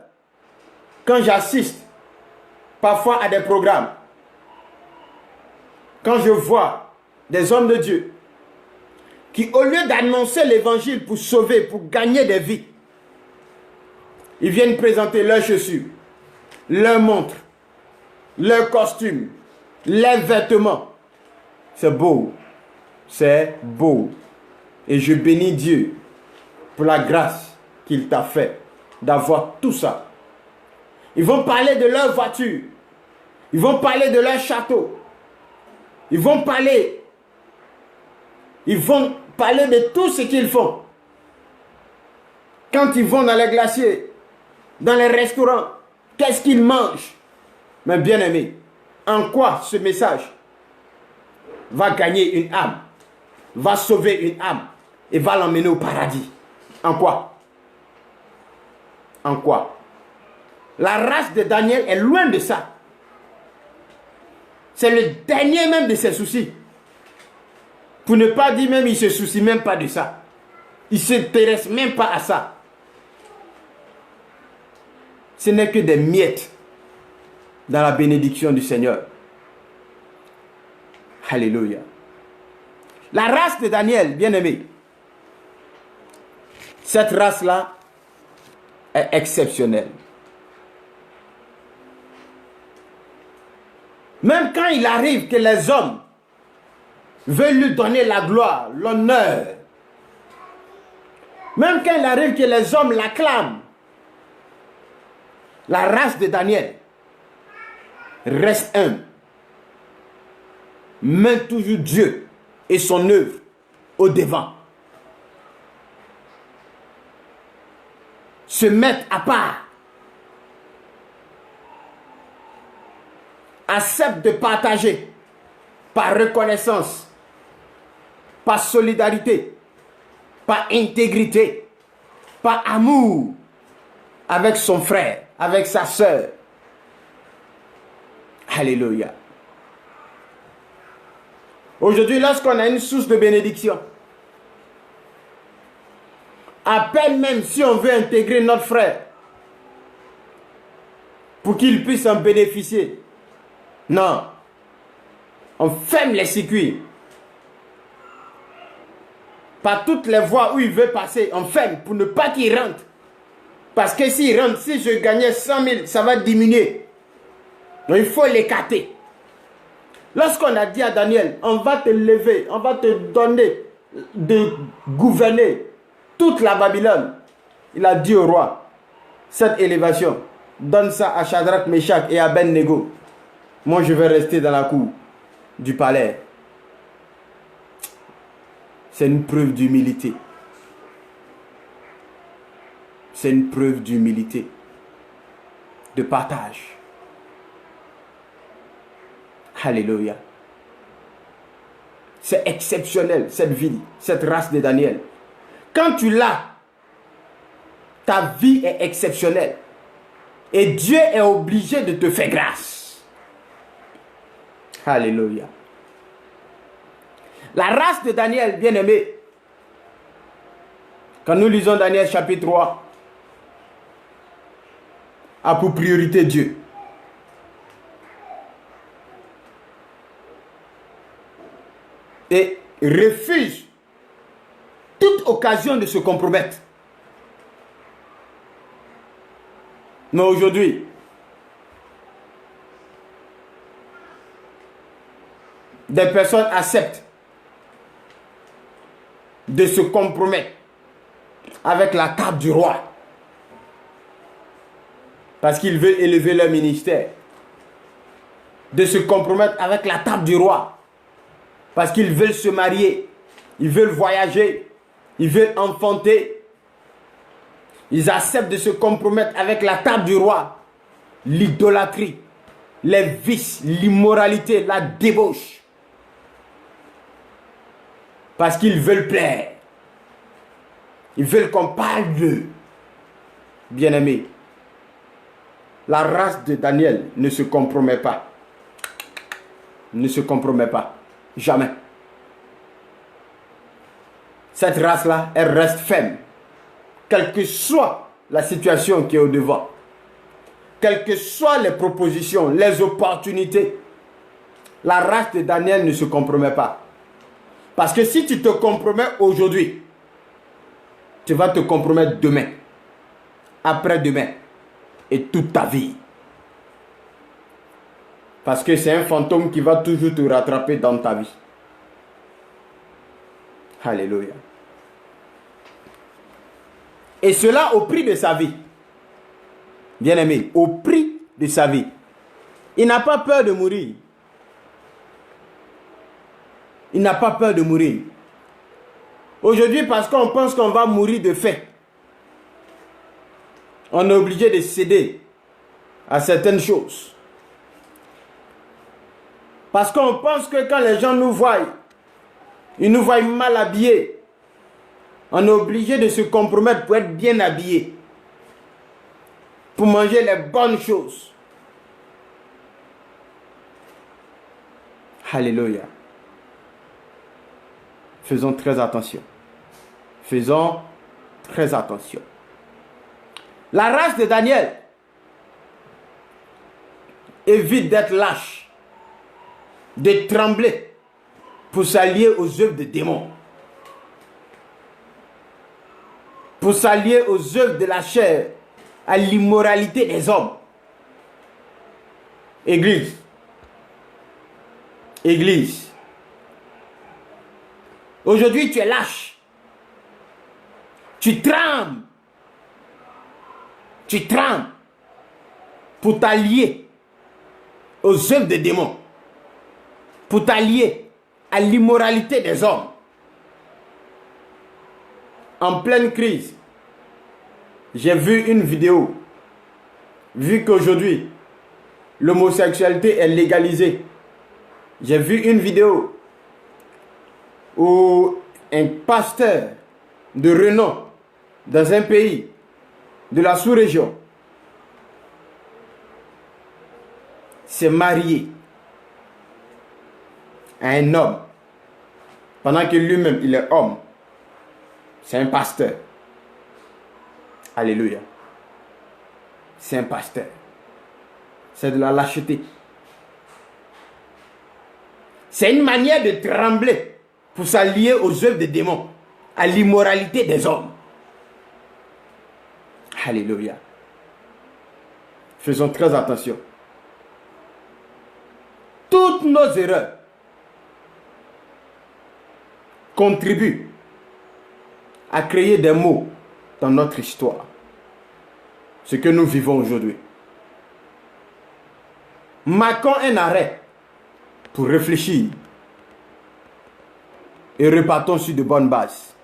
quand j'assiste parfois à des programmes, quand je vois des hommes de Dieu qui, au lieu d'annoncer l'évangile pour sauver, pour gagner des vies, ils viennent présenter leurs chaussures, leurs montres, leurs costumes, leurs vêtements. C'est beau, c'est beau. Et je bénis Dieu pour la grâce qu'il t'a fait d'avoir tout ça. Ils vont parler de leur voiture. Ils vont parler de leur château. Ils vont parler de tout ce qu'ils font. Quand ils vont dans les glaciers, dans les restaurants, qu'est-ce qu'ils mangent? Mais bien aimé, en quoi ce message va gagner une âme, va sauver une âme et va l'emmener au paradis? En quoi? En quoi? La race de Daniel est loin de ça. C'est le dernier même de ses soucis. Pour ne pas dire même, il ne se soucie même pas de ça. Il ne s'intéresse même pas à ça. Ce n'est que des miettes dans la bénédiction du Seigneur. Alléluia. La race de Daniel, bien aimé, cette race-là est exceptionnelle. Même quand il arrive que les hommes veulent lui donner la gloire, l'honneur, même quand il arrive que les hommes l'acclament, la race de Daniel reste humble, met toujours Dieu et son œuvre au devant, se mettent à part, acceptent de partager par reconnaissance, par solidarité, par intégrité, par amour avec son frère, avec sa sœur. Alléluia. Aujourd'hui, lorsqu'on a une source de bénédiction, à peine même si on veut intégrer notre frère pour qu'il puisse en bénéficier, non, on ferme les circuits. Par toutes les voies où il veut passer, on ferme pour ne pas qu'il rentre. Parce que s'il rentre, si je gagnais 100 000, ça va diminuer. Donc il faut l'écarter. Lorsqu'on a dit à Daniel, on va te lever, on va te donner de gouverner toute la Babylone, il a dit au roi, cette élévation, donne ça à Shadrach, Meshach et Abednego. Moi, je vais rester dans la cour du palais. C'est une preuve d'humilité. C'est une preuve d'humilité, de partage. Alléluia. C'est exceptionnel, cette vie, cette race de Daniel. Quand tu l'as, ta vie est exceptionnelle. Et Dieu est obligé de te faire grâce. Alléluia. La race de Daniel, bien-aimé, quand nous lisons Daniel chapitre 3, a pour priorité Dieu. et refusent toute occasion de se compromettre. Mais aujourd'hui, des personnes acceptent de se compromettre avec la table du roi parce qu'ils veulent élever leur ministère, de se compromettre avec la table du roi parce qu'ils veulent se marier, ils veulent voyager, ils veulent enfanter. Ils acceptent de se compromettre avec la table du roi, l'idolâtrie, les vices, l'immoralité, la débauche, parce qu'ils veulent plaire. Ils veulent qu'on parle d'eux. Bien-aimés, la race de Daniel ne se compromet pas. Ne se compromet pas. Jamais. Cette race-là, elle reste ferme. Quelle que soit la situation qui est au devant. Quelles que soient les propositions, les opportunités. La race de Daniel ne se compromet pas. Parce que si tu te compromets aujourd'hui, tu vas te compromettre demain, après-demain et toute ta vie. Parce que c'est un fantôme qui va toujours te rattraper dans ta vie. Alléluia. Et cela au prix de sa vie. Bien-aimé, au prix de sa vie. Il n'a pas peur de mourir. Il n'a pas peur de mourir. Aujourd'hui, parce qu'on pense qu'on va mourir de faim, on est obligé de céder à certaines choses. Parce qu'on pense que quand les gens nous voient, ils nous voient mal habillés. On est obligé de se compromettre pour être bien habillé. Pour manger les bonnes choses. Alléluia. Faisons très attention. Faisons très attention. La race de Daniel évite d'être lâche, de trembler pour s'allier aux œuvres des démons, pour s'allier aux œuvres de la chair, à l'immoralité des hommes. Église, Église, aujourd'hui tu es lâche, tu trembles pour t'allier aux œuvres des démons, pour t'allier à l'immoralité des hommes. En pleine crise, j'ai vu une vidéo, vu qu'aujourd'hui, l'homosexualité est légalisée. J'ai vu une vidéo où un pasteur de renom dans un pays de la sous-région s'est marié à un homme pendant que lui-même il est homme. C'est un pasteur. Alléluia. C'est un pasteur. C'est de la lâcheté. C'est une manière de trembler pour s'allier aux œuvres des démons, à l'immoralité des hommes. Alléluia. Faisons très attention. Toutes nos erreurs contribuent à créer des maux dans notre histoire. Ce que nous vivons aujourd'hui. Marquons un arrêt pour réfléchir et repartons sur de bonnes bases.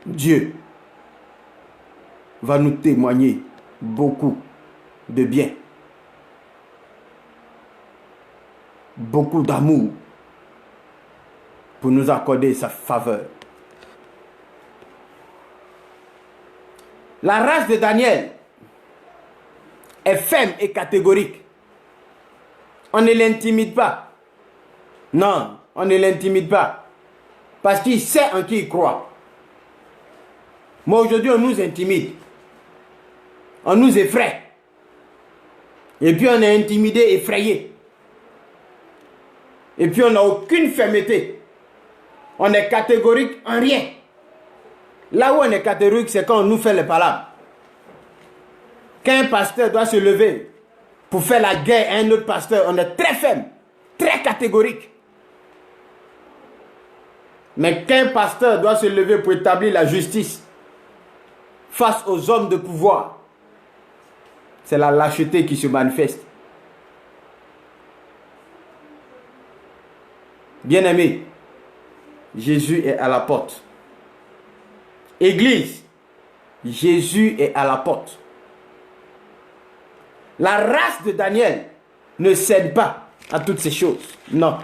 Dieu va nous témoigner beaucoup de bien, beaucoup d'amour pour nous accorder sa faveur. La race de Daniel est ferme et catégorique. On ne l'intimide pas. Non, on ne l'intimide pas. Parce qu'il sait en qui il croit. Mais aujourd'hui, on nous intimide. On nous effraie. Et puis on est intimidé, effrayé. Et puis on n'a aucune fermeté On est catégorique en rien. Là où on est catégorique, c'est quand on nous fait les palabres. Quand un pasteur doit se lever pour faire la guerre à un autre pasteur, on est très ferme, très catégorique. Mais quand un pasteur doit se lever pour établir la justice face aux hommes de pouvoir, c'est la lâcheté qui se manifeste. Bien-aimé, Jésus est à la porte. Église, Jésus est à la porte. La race de Daniel ne cède pas à toutes ces choses. Non.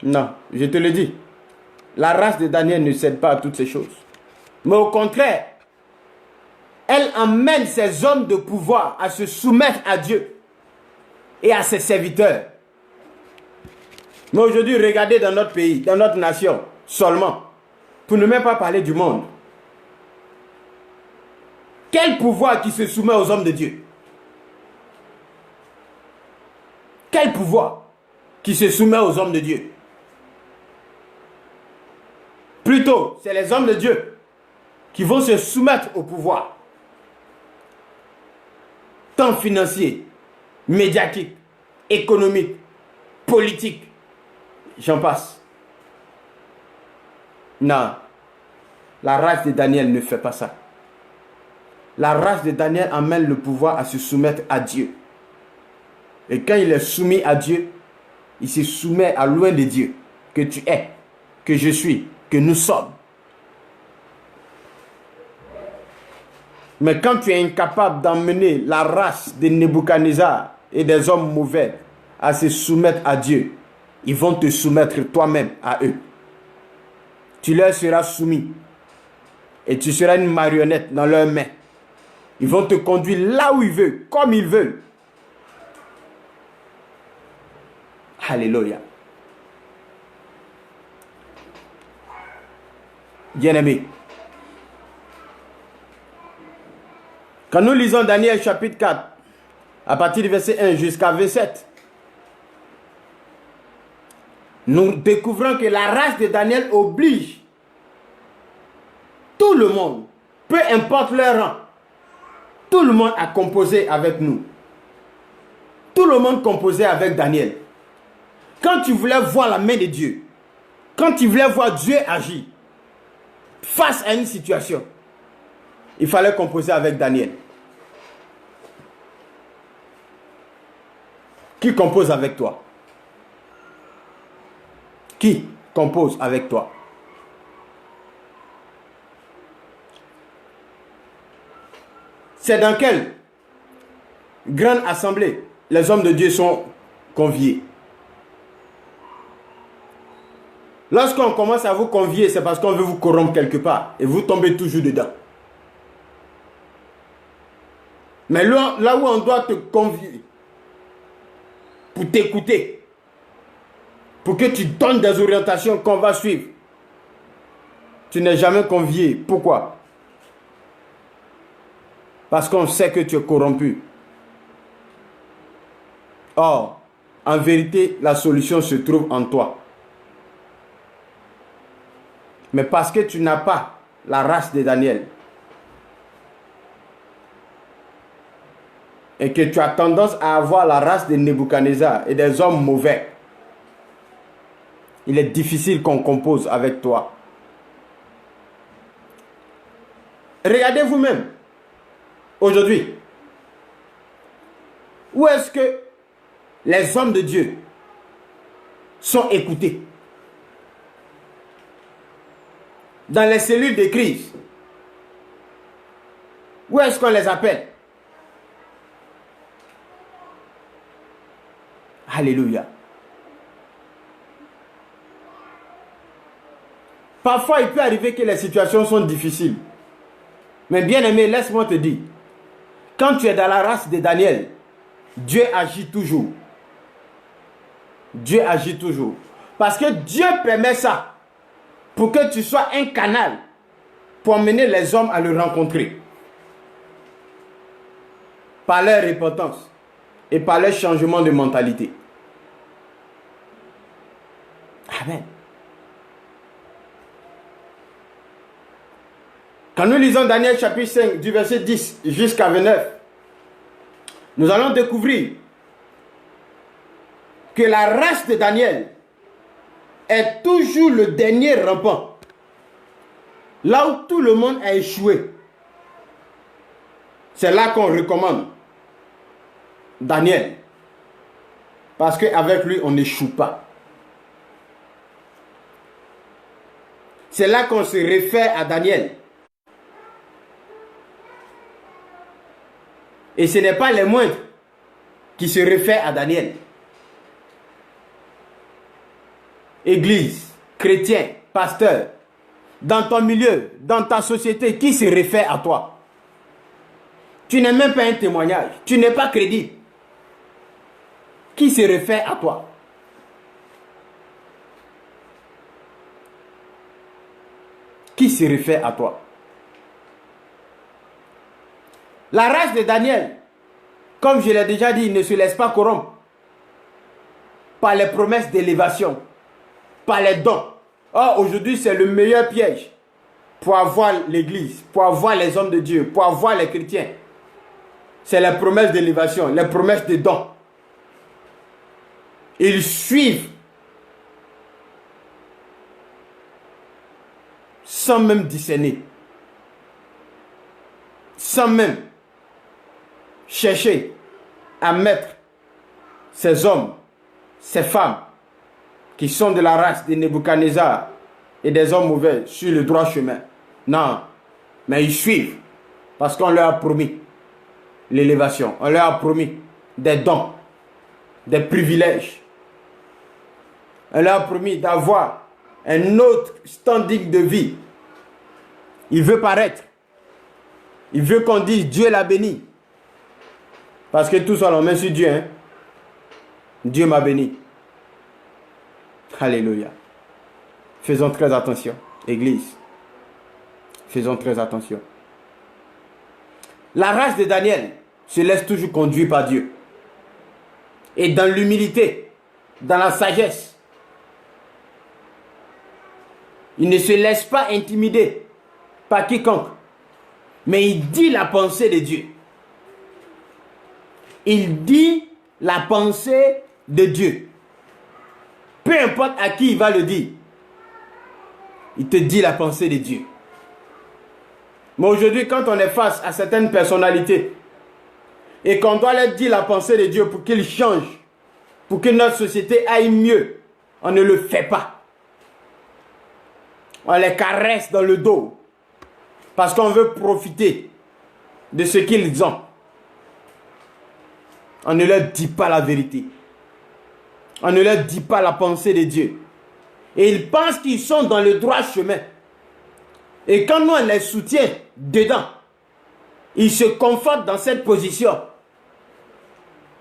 Non, je te le dis. La race de Daniel ne cède pas à toutes ces choses. Mais au contraire, elle emmène ses hommes de pouvoir à se soumettre à Dieu et à ses serviteurs. Mais aujourd'hui, regardez dans notre pays, dans notre nation, seulement, pour ne même pas parler du monde. Quel pouvoir qui se soumet aux hommes de Dieu? Quel pouvoir qui se soumet aux hommes de Dieu? Plutôt, c'est les hommes de Dieu qui vont se soumettre au pouvoir. Tant financier, médiatique, économique, politique, j'en passe. Non, la race de Daniel ne fait pas ça. La race de Daniel amène le pouvoir à se soumettre à Dieu. Et quand il est soumis à Dieu, il se soumet à loin de Dieu. Que tu es, que je suis, que nous sommes. Mais quand tu es incapable d'emmener la race de Nebuchadnezzar et des hommes mauvais à se soumettre à Dieu, ils vont te soumettre toi-même à eux. Tu leur seras soumis. Et tu seras une marionnette dans leurs mains. Ils vont te conduire là où ils veulent, comme ils veulent. Alléluia. Bien-aimés, quand nous lisons Daniel chapitre 4, à partir du verset 1 jusqu'à 27, nous découvrons que la race de Daniel oblige tout le monde, peu importe leur rang, tout le monde a composé avec nous. Tout le monde composait avec Daniel. Quand tu voulais voir la main de Dieu, quand tu voulais voir Dieu agir face à une situation, il fallait composer avec Daniel. Qui compose avec toi? Qui compose avec toi? C'est dans quelle grande assemblée les hommes de Dieu sont conviés? Lorsqu'on commence à vous convier, c'est parce qu'on veut vous corrompre quelque part. Et vous tombez toujours dedans. Mais là où on doit te convier, pour t'écouter, pour que tu donnes des orientations qu'on va suivre, tu n'es jamais convié. Pourquoi? Parce qu'on sait que tu es corrompu. Or, en vérité, la solution se trouve en toi. Mais parce que tu n'as pas la race de Daniel et que tu as tendance à avoir la race de Nebuchadnezzar et des hommes mauvais, il est difficile qu'on compose avec toi. Regardez vous-même. Aujourd'hui, où est-ce que les hommes de Dieu sont écoutés? Dans les cellules de crise. Où est-ce qu'on les appelle? Alléluia. Parfois, il peut arriver que les situations sont difficiles. Mais bien aimé, laisse-moi te dire, quand tu es dans la race de Daniel, Dieu agit toujours. Dieu agit toujours. Parce que Dieu permet ça pour que tu sois un canal pour emmener les hommes à le rencontrer. Par leur repentance et par leur changement de mentalité. Amen. Quand nous lisons Daniel chapitre 5 du verset 10 jusqu'à 29, nous allons découvrir que la race de Daniel est toujours le dernier rampant. Là où tout le monde a échoué, c'est là qu'on recommande Daniel. Parce qu'avec lui, on n'échoue pas. C'est là qu'on se réfère à Daniel. Et ce n'est pas les moindres qui se réfèrent à Daniel. Église, chrétien, pasteur, dans ton milieu, dans ta société, qui se réfère à toi? Tu n'es même pas un témoignage. Tu n'es pas crédible. Qui se réfère à toi? Qui se réfère à toi? La race de Daniel, comme je l'ai déjà dit, ne se laisse pas corrompre par les promesses d'élévation, par les dons. Or, aujourd'hui, c'est le meilleur piège pour avoir l'église, pour avoir les hommes de Dieu, pour avoir les chrétiens. C'est les promesses d'élévation, les promesses de dons. Ils suivent sans même discerner, sans même chercher à mettre ces hommes, ces femmes qui sont de la race de Nebuchadnezzar et des hommes mauvais sur le droit chemin. Non, mais ils suivent parce qu'on leur a promis l'élévation, on leur a promis des dons, des privilèges. On leur a promis d'avoir un autre standing de vie. Il veut paraître. Il veut qu'on dise Dieu l'a béni. Parce que tout ça, on met sur Dieu. Hein? Dieu m'a béni. Alléluia. Faisons très attention, Église. Faisons très attention. La race de Daniel se laisse toujours conduire par Dieu. Et dans l'humilité, dans la sagesse. Il ne se laisse pas intimider par quiconque. Mais il dit la pensée de Dieu. Il dit la pensée de Dieu. Peu importe à qui il va le dire. Il te dit la pensée de Dieu. Mais aujourd'hui, quand on est face à certaines personnalités et qu'on doit leur dire la pensée de Dieu pour qu'ils changent, pour que notre société aille mieux, on ne le fait pas. On les caresse dans le dos parce qu'on veut profiter de ce qu'ils ont. On ne leur dit pas la vérité. On ne leur dit pas la pensée de Dieu. Et ils pensent qu'ils sont dans le droit chemin. Et quand nous on les soutient dedans, ils se confortent dans cette position.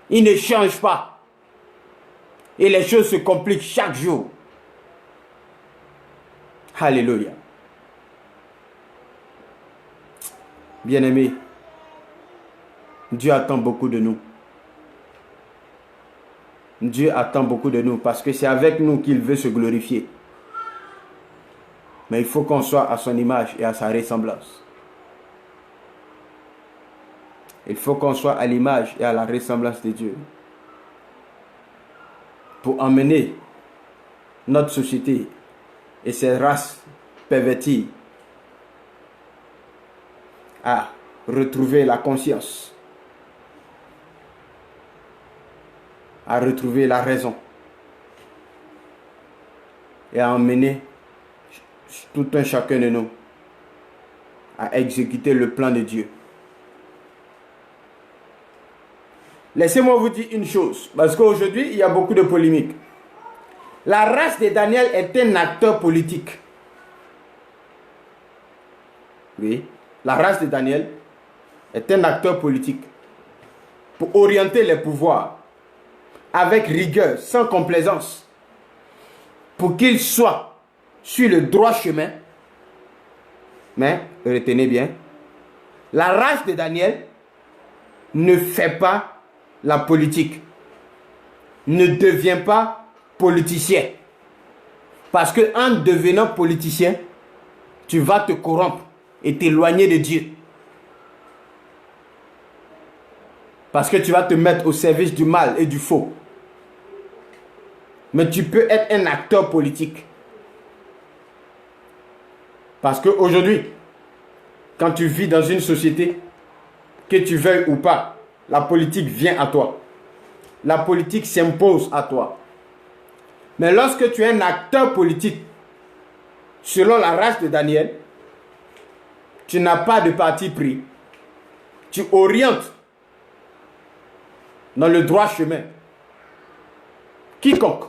Ils ne changent pas. Et les choses se compliquent chaque jour. Alléluia. Bien-aimés, Dieu attend beaucoup de nous. Dieu attend beaucoup de nous parce que c'est avec nous qu'il veut se glorifier. Mais il faut qu'on soit à son image et à sa ressemblance. Il faut qu'on soit à l'image et à la ressemblance de Dieu. Pour emmener notre société et ses races perverties à retrouver la conscience, à retrouver la raison et à emmener tout un chacun de nous à exécuter le plan de Dieu. Laissez-moi vous dire une chose, parce qu'aujourd'hui, il y a beaucoup de polémiques. La race de Daniel est un acteur politique. Oui, la race de Daniel est un acteur politique pour orienter les pouvoirs avec rigueur, sans complaisance, pour qu'ils soient sur le droit chemin. Mais, retenez bien, la race de Daniel ne fait pas la politique, ne devient pas politicien. Parce que en devenant politicien, tu vas te corrompre et t'éloigner de Dieu. Parce que tu vas te mettre au service du mal et du faux. Mais tu peux être un acteur politique. Parce qu'aujourd'hui, quand tu vis dans une société, que tu veuilles ou pas, la politique vient à toi. La politique s'impose à toi. Mais lorsque tu es un acteur politique, selon la race de Daniel, tu n'as pas de parti pris. Tu orientes dans le droit chemin quiconque.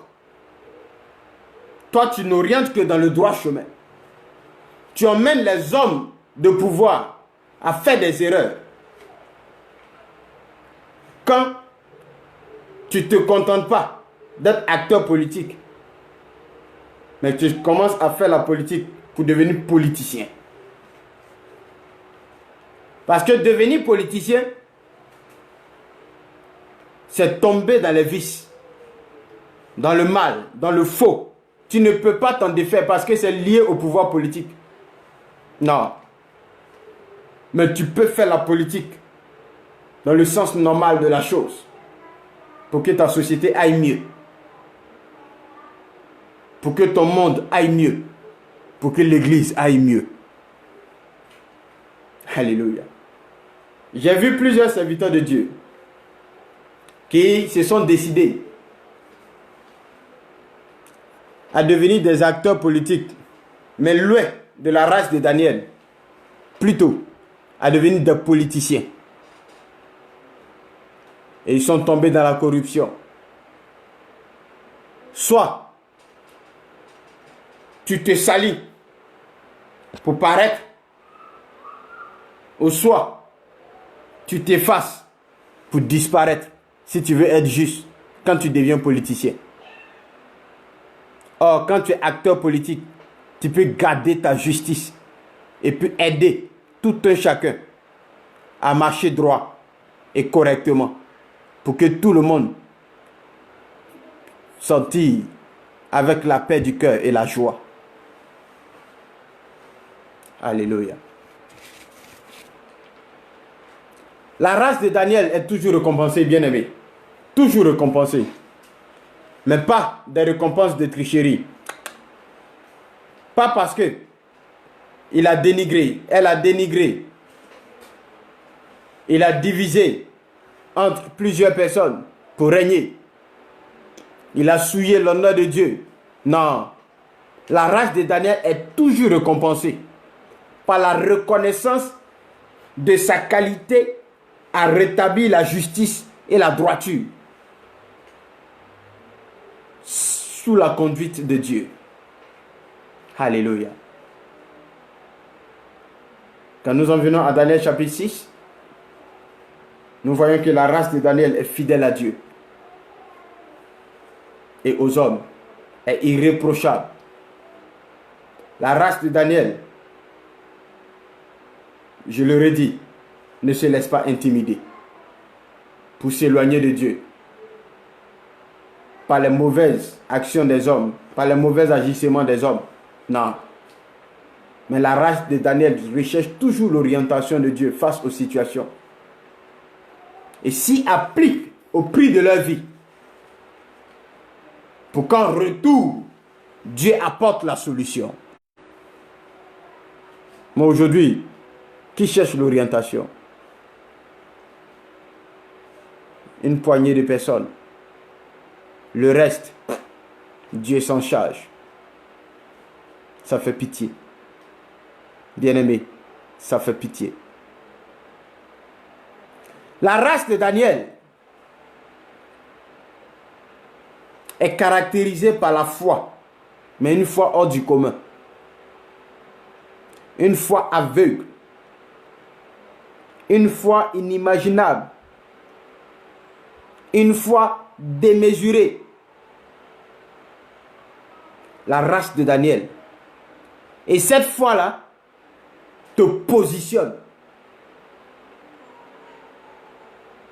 Toi, tu n'orientes que dans le droit chemin. Tu emmènes les hommes de pouvoir à faire des erreurs. Quand tu ne te contentes pas d'être acteur politique, mais tu commences à faire la politique pour devenir politicien. Parce que devenir politicien, c'est tomber dans les vices, dans le mal, dans le faux. Tu ne peux pas t'en défaire parce que c'est lié au pouvoir politique. Non. Mais tu peux faire la politique dans le sens normal de la chose pour que ta société aille mieux. Pour que ton monde aille mieux. Pour que l'église aille mieux. Alléluia. J'ai vu plusieurs serviteurs de Dieu qui se sont décidés à devenir des acteurs politiques, mais loin de la race de Daniel, plutôt à devenir des politiciens. Et ils sont tombés dans la corruption. Soit tu te salis pour paraître, ou soit tu t'effaces pour disparaître si tu veux être juste quand tu deviens politicien. Or, quand tu es acteur politique, tu peux garder ta justice et puis aider tout un chacun à marcher droit et correctement pour que tout le monde sortit avec la paix du cœur et la joie. Alléluia. La race de Daniel est toujours récompensée, bien-aimé. Toujours récompensée. Mais pas des récompenses de tricherie. Pas parce que il a dénigré, elle a dénigré. Il a divisé entre plusieurs personnes pour régner. Il a souillé l'honneur de Dieu. Non. La race de Daniel est toujours récompensée par la reconnaissance de sa qualité à rétablir la justice et la droiture sous la conduite de Dieu. Alléluia. Quand nous en venons à Daniel chapitre 6, nous voyons que la race de Daniel est fidèle à Dieu et aux hommes, est irréprochable. La race de Daniel, je le redis, ne se laisse pas intimider pour s'éloigner de Dieu par les mauvaises actions des hommes, par les mauvais agissements des hommes. Non. Mais la race de Daniel recherche toujours l'orientation de Dieu face aux situations. Et s'y applique au prix de leur vie. Pour qu'en retour, Dieu apporte la solution. Mais aujourd'hui, qui cherche l'orientation? Une poignée de personnes. Le reste, Dieu s'en charge. Ça fait pitié. Bien-aimé, ça fait pitié. La race de Daniel est caractérisée par la foi, mais une foi hors du commun. Une foi aveugle. Une foi inimaginable. Une foi démesurée. La race de Daniel. Et cette foi-là te positionne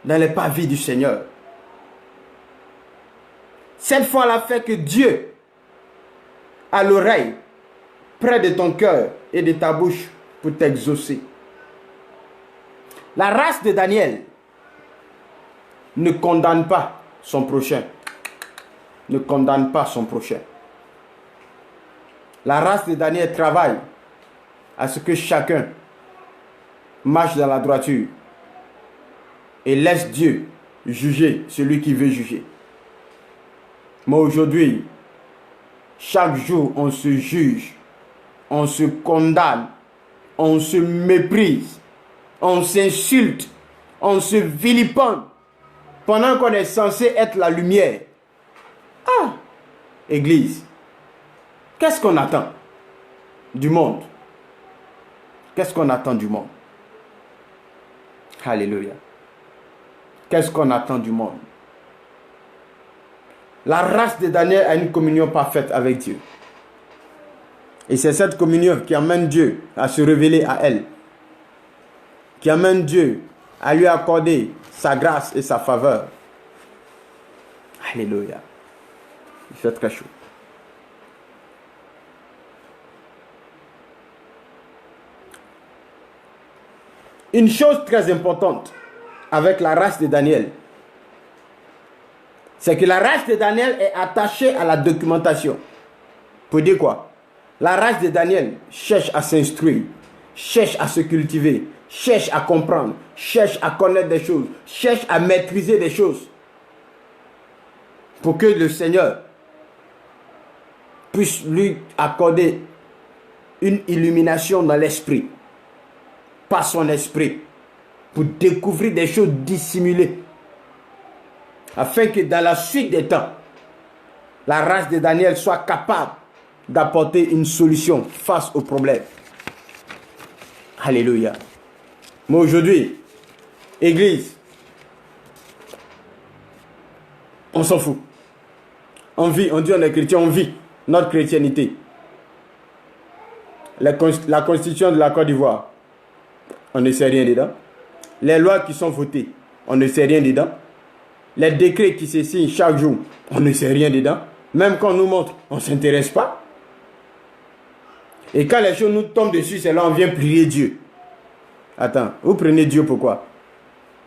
dans les parvis du Seigneur. Cette foi-là fait que Dieu, à l'oreille, près de ton cœur et de ta bouche, pour t'exaucer. La race de Daniel ne condamne pas son prochain. Ne condamne pas son prochain. La race de Daniel travaille à ce que chacun marche dans la droiture et laisse Dieu juger celui qui veut juger. Mais aujourd'hui, chaque jour, on se juge, on se condamne, on se méprise, on s'insulte, on se vilipende, pendant qu'on est censé être la lumière. Ah, Église, qu'est-ce qu'on attend du monde? Qu'est-ce qu'on attend du monde? Alléluia. Qu'est-ce qu'on attend du monde? La race de Daniel a une communion parfaite avec Dieu. Et c'est cette communion qui amène Dieu à se révéler à elle. Qui amène Dieu à lui accorder sa grâce et sa faveur. Alléluia. Il fait très chaud. Une chose très importante avec la race de Daniel, c'est que la race de Daniel est attachée à la documentation. Pour dire quoi? La race de Daniel cherche à s'instruire, cherche à se cultiver, cherche à comprendre, cherche à connaître des choses, cherche à maîtriser des choses. Pour que le Seigneur puisse lui accorder une illumination dans l'esprit, par son esprit, pour découvrir des choses dissimulées, afin que dans la suite des temps, la race de Daniel soit capable d'apporter une solution face aux problèmes. Alléluia. Mais aujourd'hui, Église, on s'en fout. On vit, on dit on est chrétien, on vit notre chrétienté. La constitution de la Côte d'Ivoire, on ne sait rien dedans. Les lois qui sont votées, on ne sait rien dedans. Les décrets qui se signent chaque jour, on ne sait rien dedans. Même quand on nous montre, on ne s'intéresse pas. Et quand les choses nous tombent dessus, c'est là on vient prier Dieu. Attends, vous prenez Dieu pour quoi?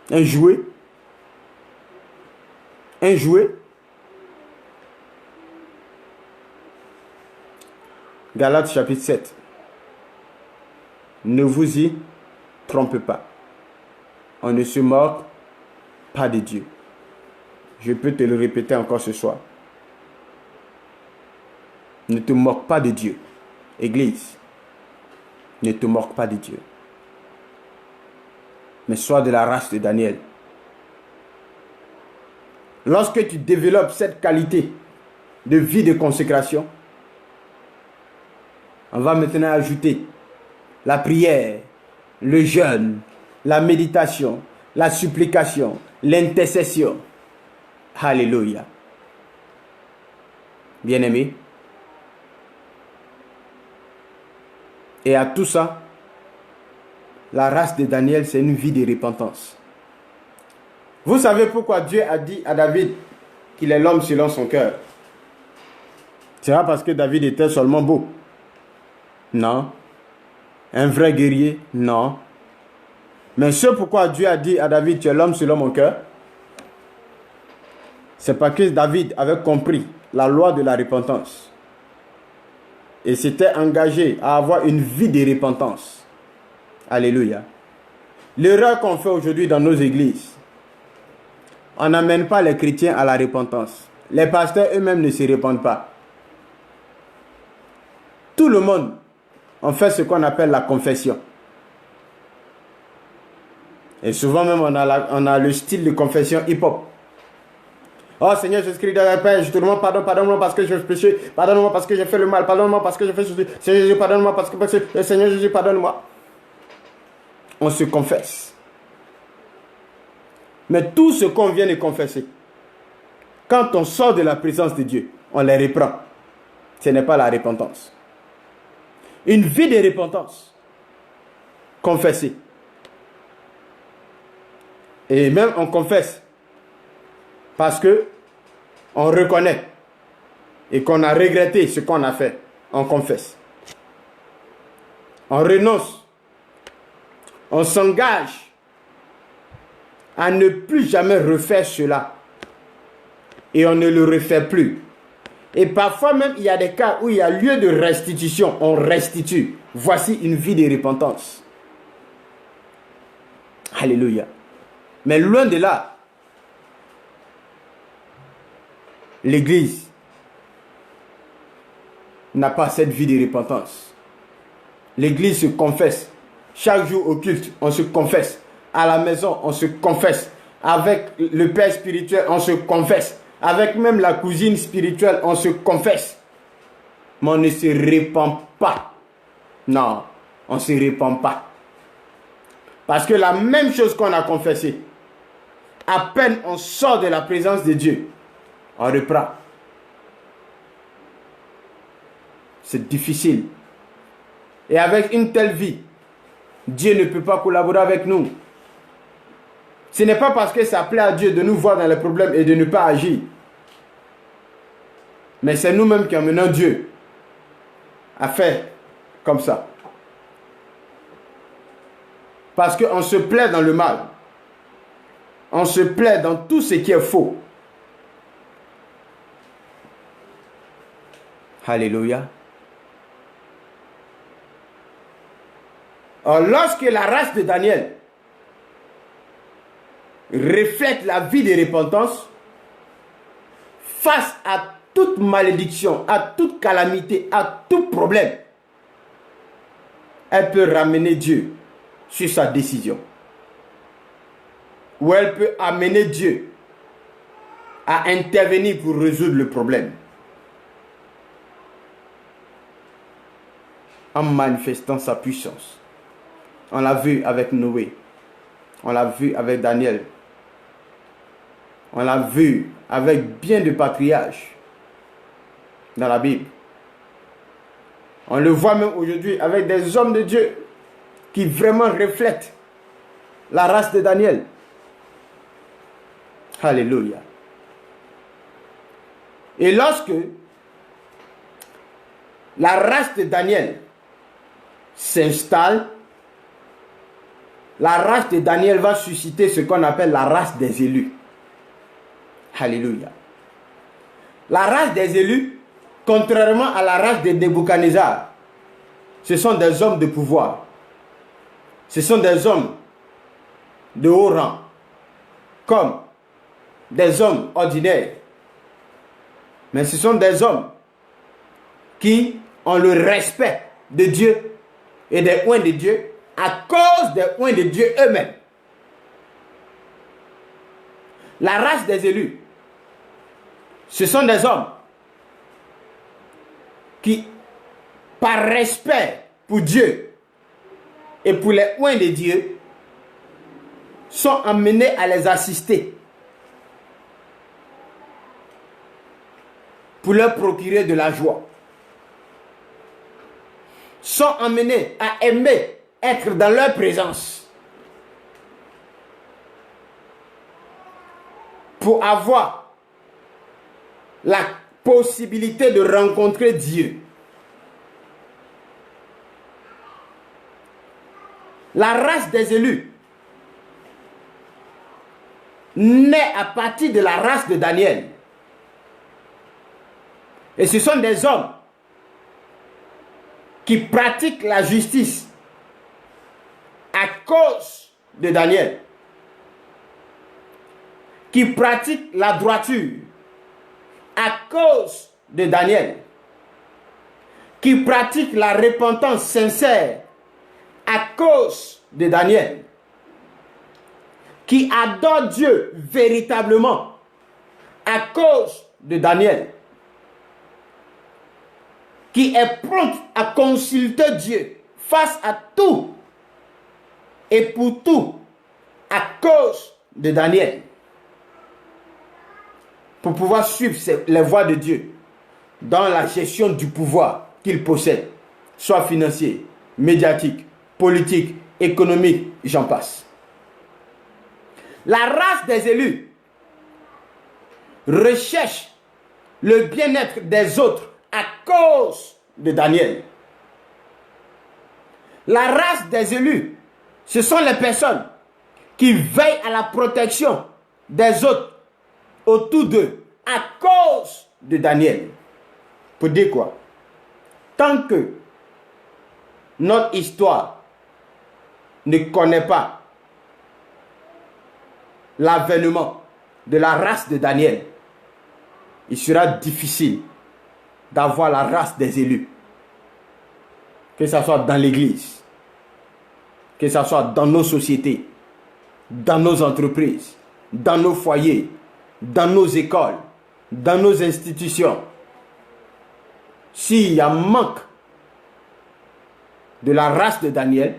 Un jouet? Un jouet? Galates chapitre 7. Ne vous y trompez pas. On ne se moque pas de Dieu. Je peux te le répéter encore ce soir. Ne te moque pas de Dieu. Église, ne te moque pas de Dieu. Mais sois de la race de Daniel. Lorsque tu développes cette qualité de vie de consécration, on va maintenant ajouter la prière, le jeûne, la méditation, la supplication, l'intercession. Alléluia. Bien-aimé. Et à tout ça, la race de Daniel, c'est une vie de repentance. Vous savez pourquoi Dieu a dit à David qu'il est l'homme selon son cœur? C'est pas parce que David était seulement beau. Non. Un vrai guerrier? Non. Mais ce pourquoi Dieu a dit à David, tu es l'homme selon mon cœur, c'est parce que David avait compris la loi de la repentance. Et s'était engagé à avoir une vie de repentance. Alléluia. L'erreur qu'on fait aujourd'hui dans nos églises, on n'amène pas les chrétiens à la repentance. Les pasteurs eux-mêmes ne se repentent pas. Tout le monde, on fait ce qu'on appelle la confession. Et souvent même, on a le style de confession hip-hop. Oh Seigneur Jésus-Christ, Père, je te demande pardon, pardonne-moi parce que j'ai péché, pardonne-moi parce que j'ai fait le mal, pardonne-moi parce que j'ai fait ceci, Seigneur Jésus, pardonne-moi parce que Seigneur Jésus, pardonne-moi. On se confesse. Mais tout ce qu'on vient de confesser, quand on sort de la présence de Dieu, on les reprend. Ce n'est pas la repentance. Une vie de repentance, confessée. Et même on confesse parce que on reconnaît et qu'on a regretté ce qu'on a fait. On confesse. On renonce On s'engage à ne plus jamais refaire cela. Et on ne le refait plus. Et parfois même, il y a des cas où il y a lieu de restitution. On restitue. Voici une vie de repentance. Alléluia. Mais loin de là, l'Église n'a pas cette vie de repentance. L'Église se confesse. Chaque jour au culte, on se confesse. À la maison, on se confesse. Avec le père spirituel, on se confesse. Avec même la cousine spirituelle, on se confesse. Mais on ne se répand pas. Non, on ne se répand pas. Parce que la même chose qu'on a confessée, à peine on sort de la présence de Dieu, on reprend. C'est difficile. Et avec une telle vie, Dieu ne peut pas collaborer avec nous. Ce n'est pas parce que ça plaît à Dieu de nous voir dans les problèmes et de ne pas agir. Mais c'est nous-mêmes qui emmenons Dieu à faire comme ça. Parce qu'on se plaît dans le mal. On se plaît dans tout ce qui est faux. Alléluia. Alors, lorsque la race de Daniel reflète la vie de repentance, face à toute malédiction, à toute calamité, à tout problème, elle peut ramener Dieu sur sa décision. Ou elle peut amener Dieu à intervenir pour résoudre le problème. En manifestant sa puissance. On l'a vu avec Noé. On l'a vu avec Daniel. On l'a vu avec bien de patriarches dans la Bible. On le voit même aujourd'hui avec des hommes de Dieu qui vraiment reflètent la race de Daniel. Alléluia. Et lorsque la race de Daniel s'installe, la race de Daniel va susciter ce qu'on appelle la race des élus. Alléluia. La race des élus, contrairement à la race de Nebuchadnezzar, ce sont des hommes de pouvoir. Ce sont des hommes de haut rang, comme des hommes ordinaires. Mais ce sont des hommes qui ont le respect de Dieu et des oints de Dieu à cause des oints de Dieu eux-mêmes. La race des élus, ce sont des hommes qui, par respect pour Dieu et pour les oints de Dieu, sont amenés à les assister pour leur procurer de la joie. Sont amenés à aimer être dans leur présence pour avoir la possibilité de rencontrer Dieu. La race des élus naît à partir de la race de Daniel. Et ce sont des hommes qui pratiquent la justice à cause de Daniel, qui pratiquent la droiture à cause de Daniel, qui pratiquent la repentance sincère à cause de Daniel, qui adorent Dieu véritablement à cause de Daniel, qui est prompt à consulter Dieu face à tout et pour tout à cause de Daniel, pour pouvoir suivre les voies de Dieu dans la gestion du pouvoir qu'il possède, soit financier, médiatique, politique, économique, j'en passe. La race des élus recherche le bien-être des autres à cause de Daniel. La race des élus Ce sont les personnes qui veillent à la protection des autres autour d'eux à cause de Daniel. Pour dire quoi? Tant que notre histoire ne connaît pas l'avènement de la race de Daniel, il sera difficile d'avoir la race des élus. Que ce soit dans l'église, que ce soit dans nos sociétés, dans nos entreprises, dans nos foyers, dans nos écoles, dans nos institutions. S'il y a manque de la race de Daniel,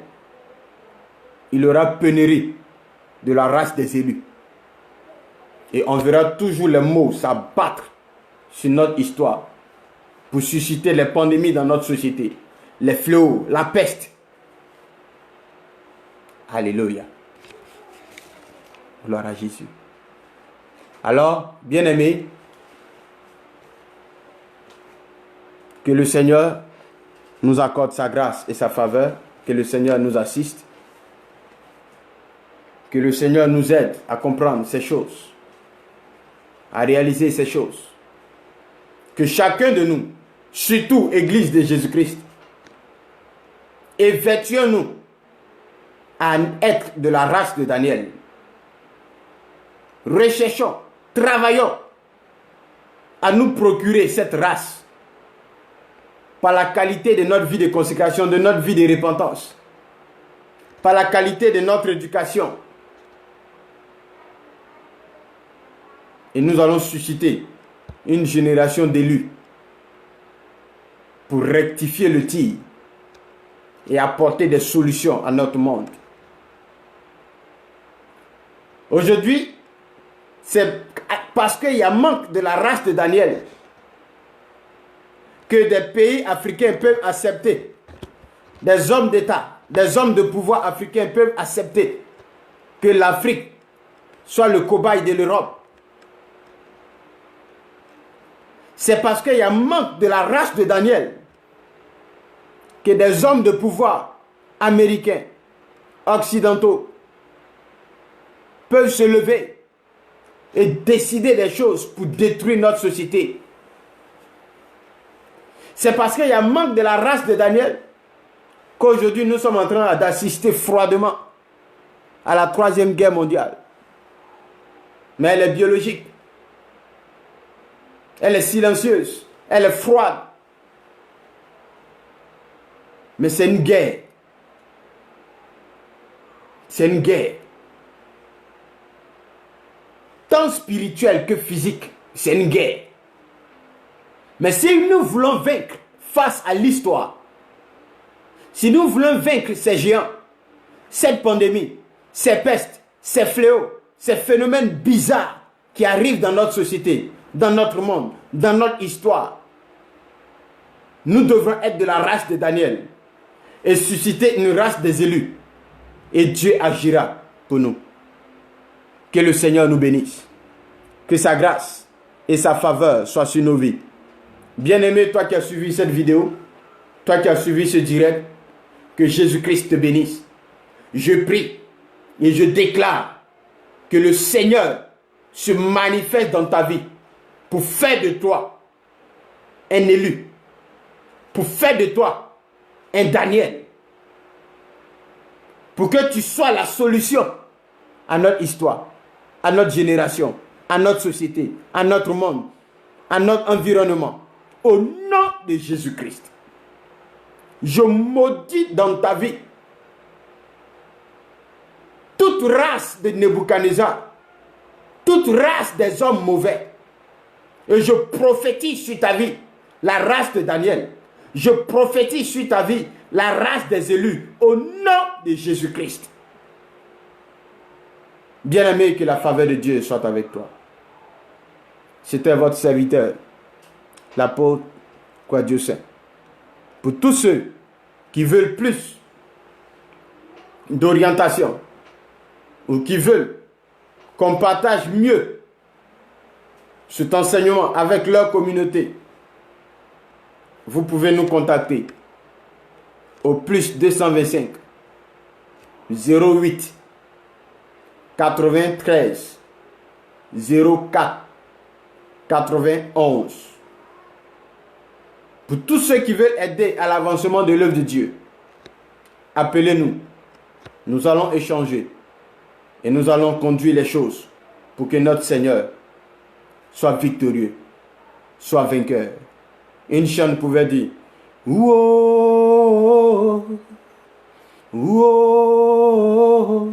il y aura pénurie de la race des élus. Et on verra toujours les mots s'abattre sur notre histoire pour susciter les pandémies dans notre société, les fléaux, la peste. Alléluia. Gloire à Jésus. Alors, bien-aimés, que le Seigneur nous accorde sa grâce et sa faveur, que le Seigneur nous assiste, que le Seigneur nous aide à comprendre ces choses, à réaliser ces choses. Que chacun de nous, surtout Église de Jésus-Christ, évertuons-nous à être de la race de Daniel. Recherchons, travaillons à nous procurer cette race par la qualité de notre vie de consécration, de notre vie de repentance, par la qualité de notre éducation. Et nous allons susciter une génération d'élus pour rectifier le tir et apporter des solutions à notre monde. Aujourd'hui, c'est parce qu'il y a manque de la race de Daniel que des pays africains peuvent accepter, des hommes d'État, des hommes de pouvoir africains peuvent accepter que l'Afrique soit le cobaye de l'Europe. C'est parce qu'il y a manque de la race de Daniel que des hommes de pouvoir américains, occidentaux, peuvent se lever et décider des choses pour détruire notre société. C'est parce qu'il y a manque de la race de Daniel qu'aujourd'hui nous sommes en train d'assister froidement à la 3e guerre mondiale. Mais elle est biologique. Elle est silencieuse. Elle est froide. Mais c'est une guerre. C'est une guerre. Tant spirituelle que physique. C'est une guerre. Mais si nous voulons vaincre face à l'histoire, si nous voulons vaincre ces géants, cette pandémie, ces pestes, ces fléaux, ces phénomènes bizarres qui arrivent dans notre société, dans notre monde, dans notre histoire, nous devrons être de la race de Daniel et susciter une race des élus. Et Dieu agira pour nous. Que le Seigneur nous bénisse. Que sa grâce et sa faveur soient sur nos vies. Bien-aimé, toi qui as suivi cette vidéo, toi qui as suivi ce direct, que Jésus-Christ te bénisse. Je prie et je déclare que le Seigneur se manifeste dans ta vie pour faire de toi un élu, pour faire de toi un Daniel, pour que tu sois la solution à notre histoire, à notre génération, à notre société, à notre monde, à notre environnement. Au nom de Jésus-Christ, je maudis dans ta vie toute race de Nebuchadnezzar, toute race des hommes mauvais. Et je prophétise sur ta vie la race de Daniel. Je prophétise sur ta vie la race des élus au nom de Jésus-Christ. Bien-aimé, que la faveur de Dieu soit avec toi. C'était votre serviteur, l'apôtre Kouadio-Saint. Pour tous ceux qui veulent plus d'orientation ou qui veulent qu'on partage mieux cet enseignement avec leur communauté, vous pouvez nous contacter au +225 08 93 04 91. Pour tous ceux qui veulent aider à l'avancement de l'œuvre de Dieu, appelez-nous. Nous allons échanger et nous allons conduire les choses pour que notre Seigneur soit victorieux, soit vainqueur. Une chaîne pouvait dire: Ouah, ouah,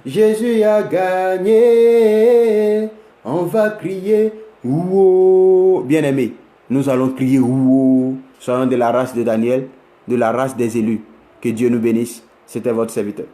Jésus a gagné. On va crier ouah. Bien-aimés, nous allons crier ouah. Soyons de la race de Daniel, de la race des élus. Que Dieu nous bénisse. C'était votre serviteur.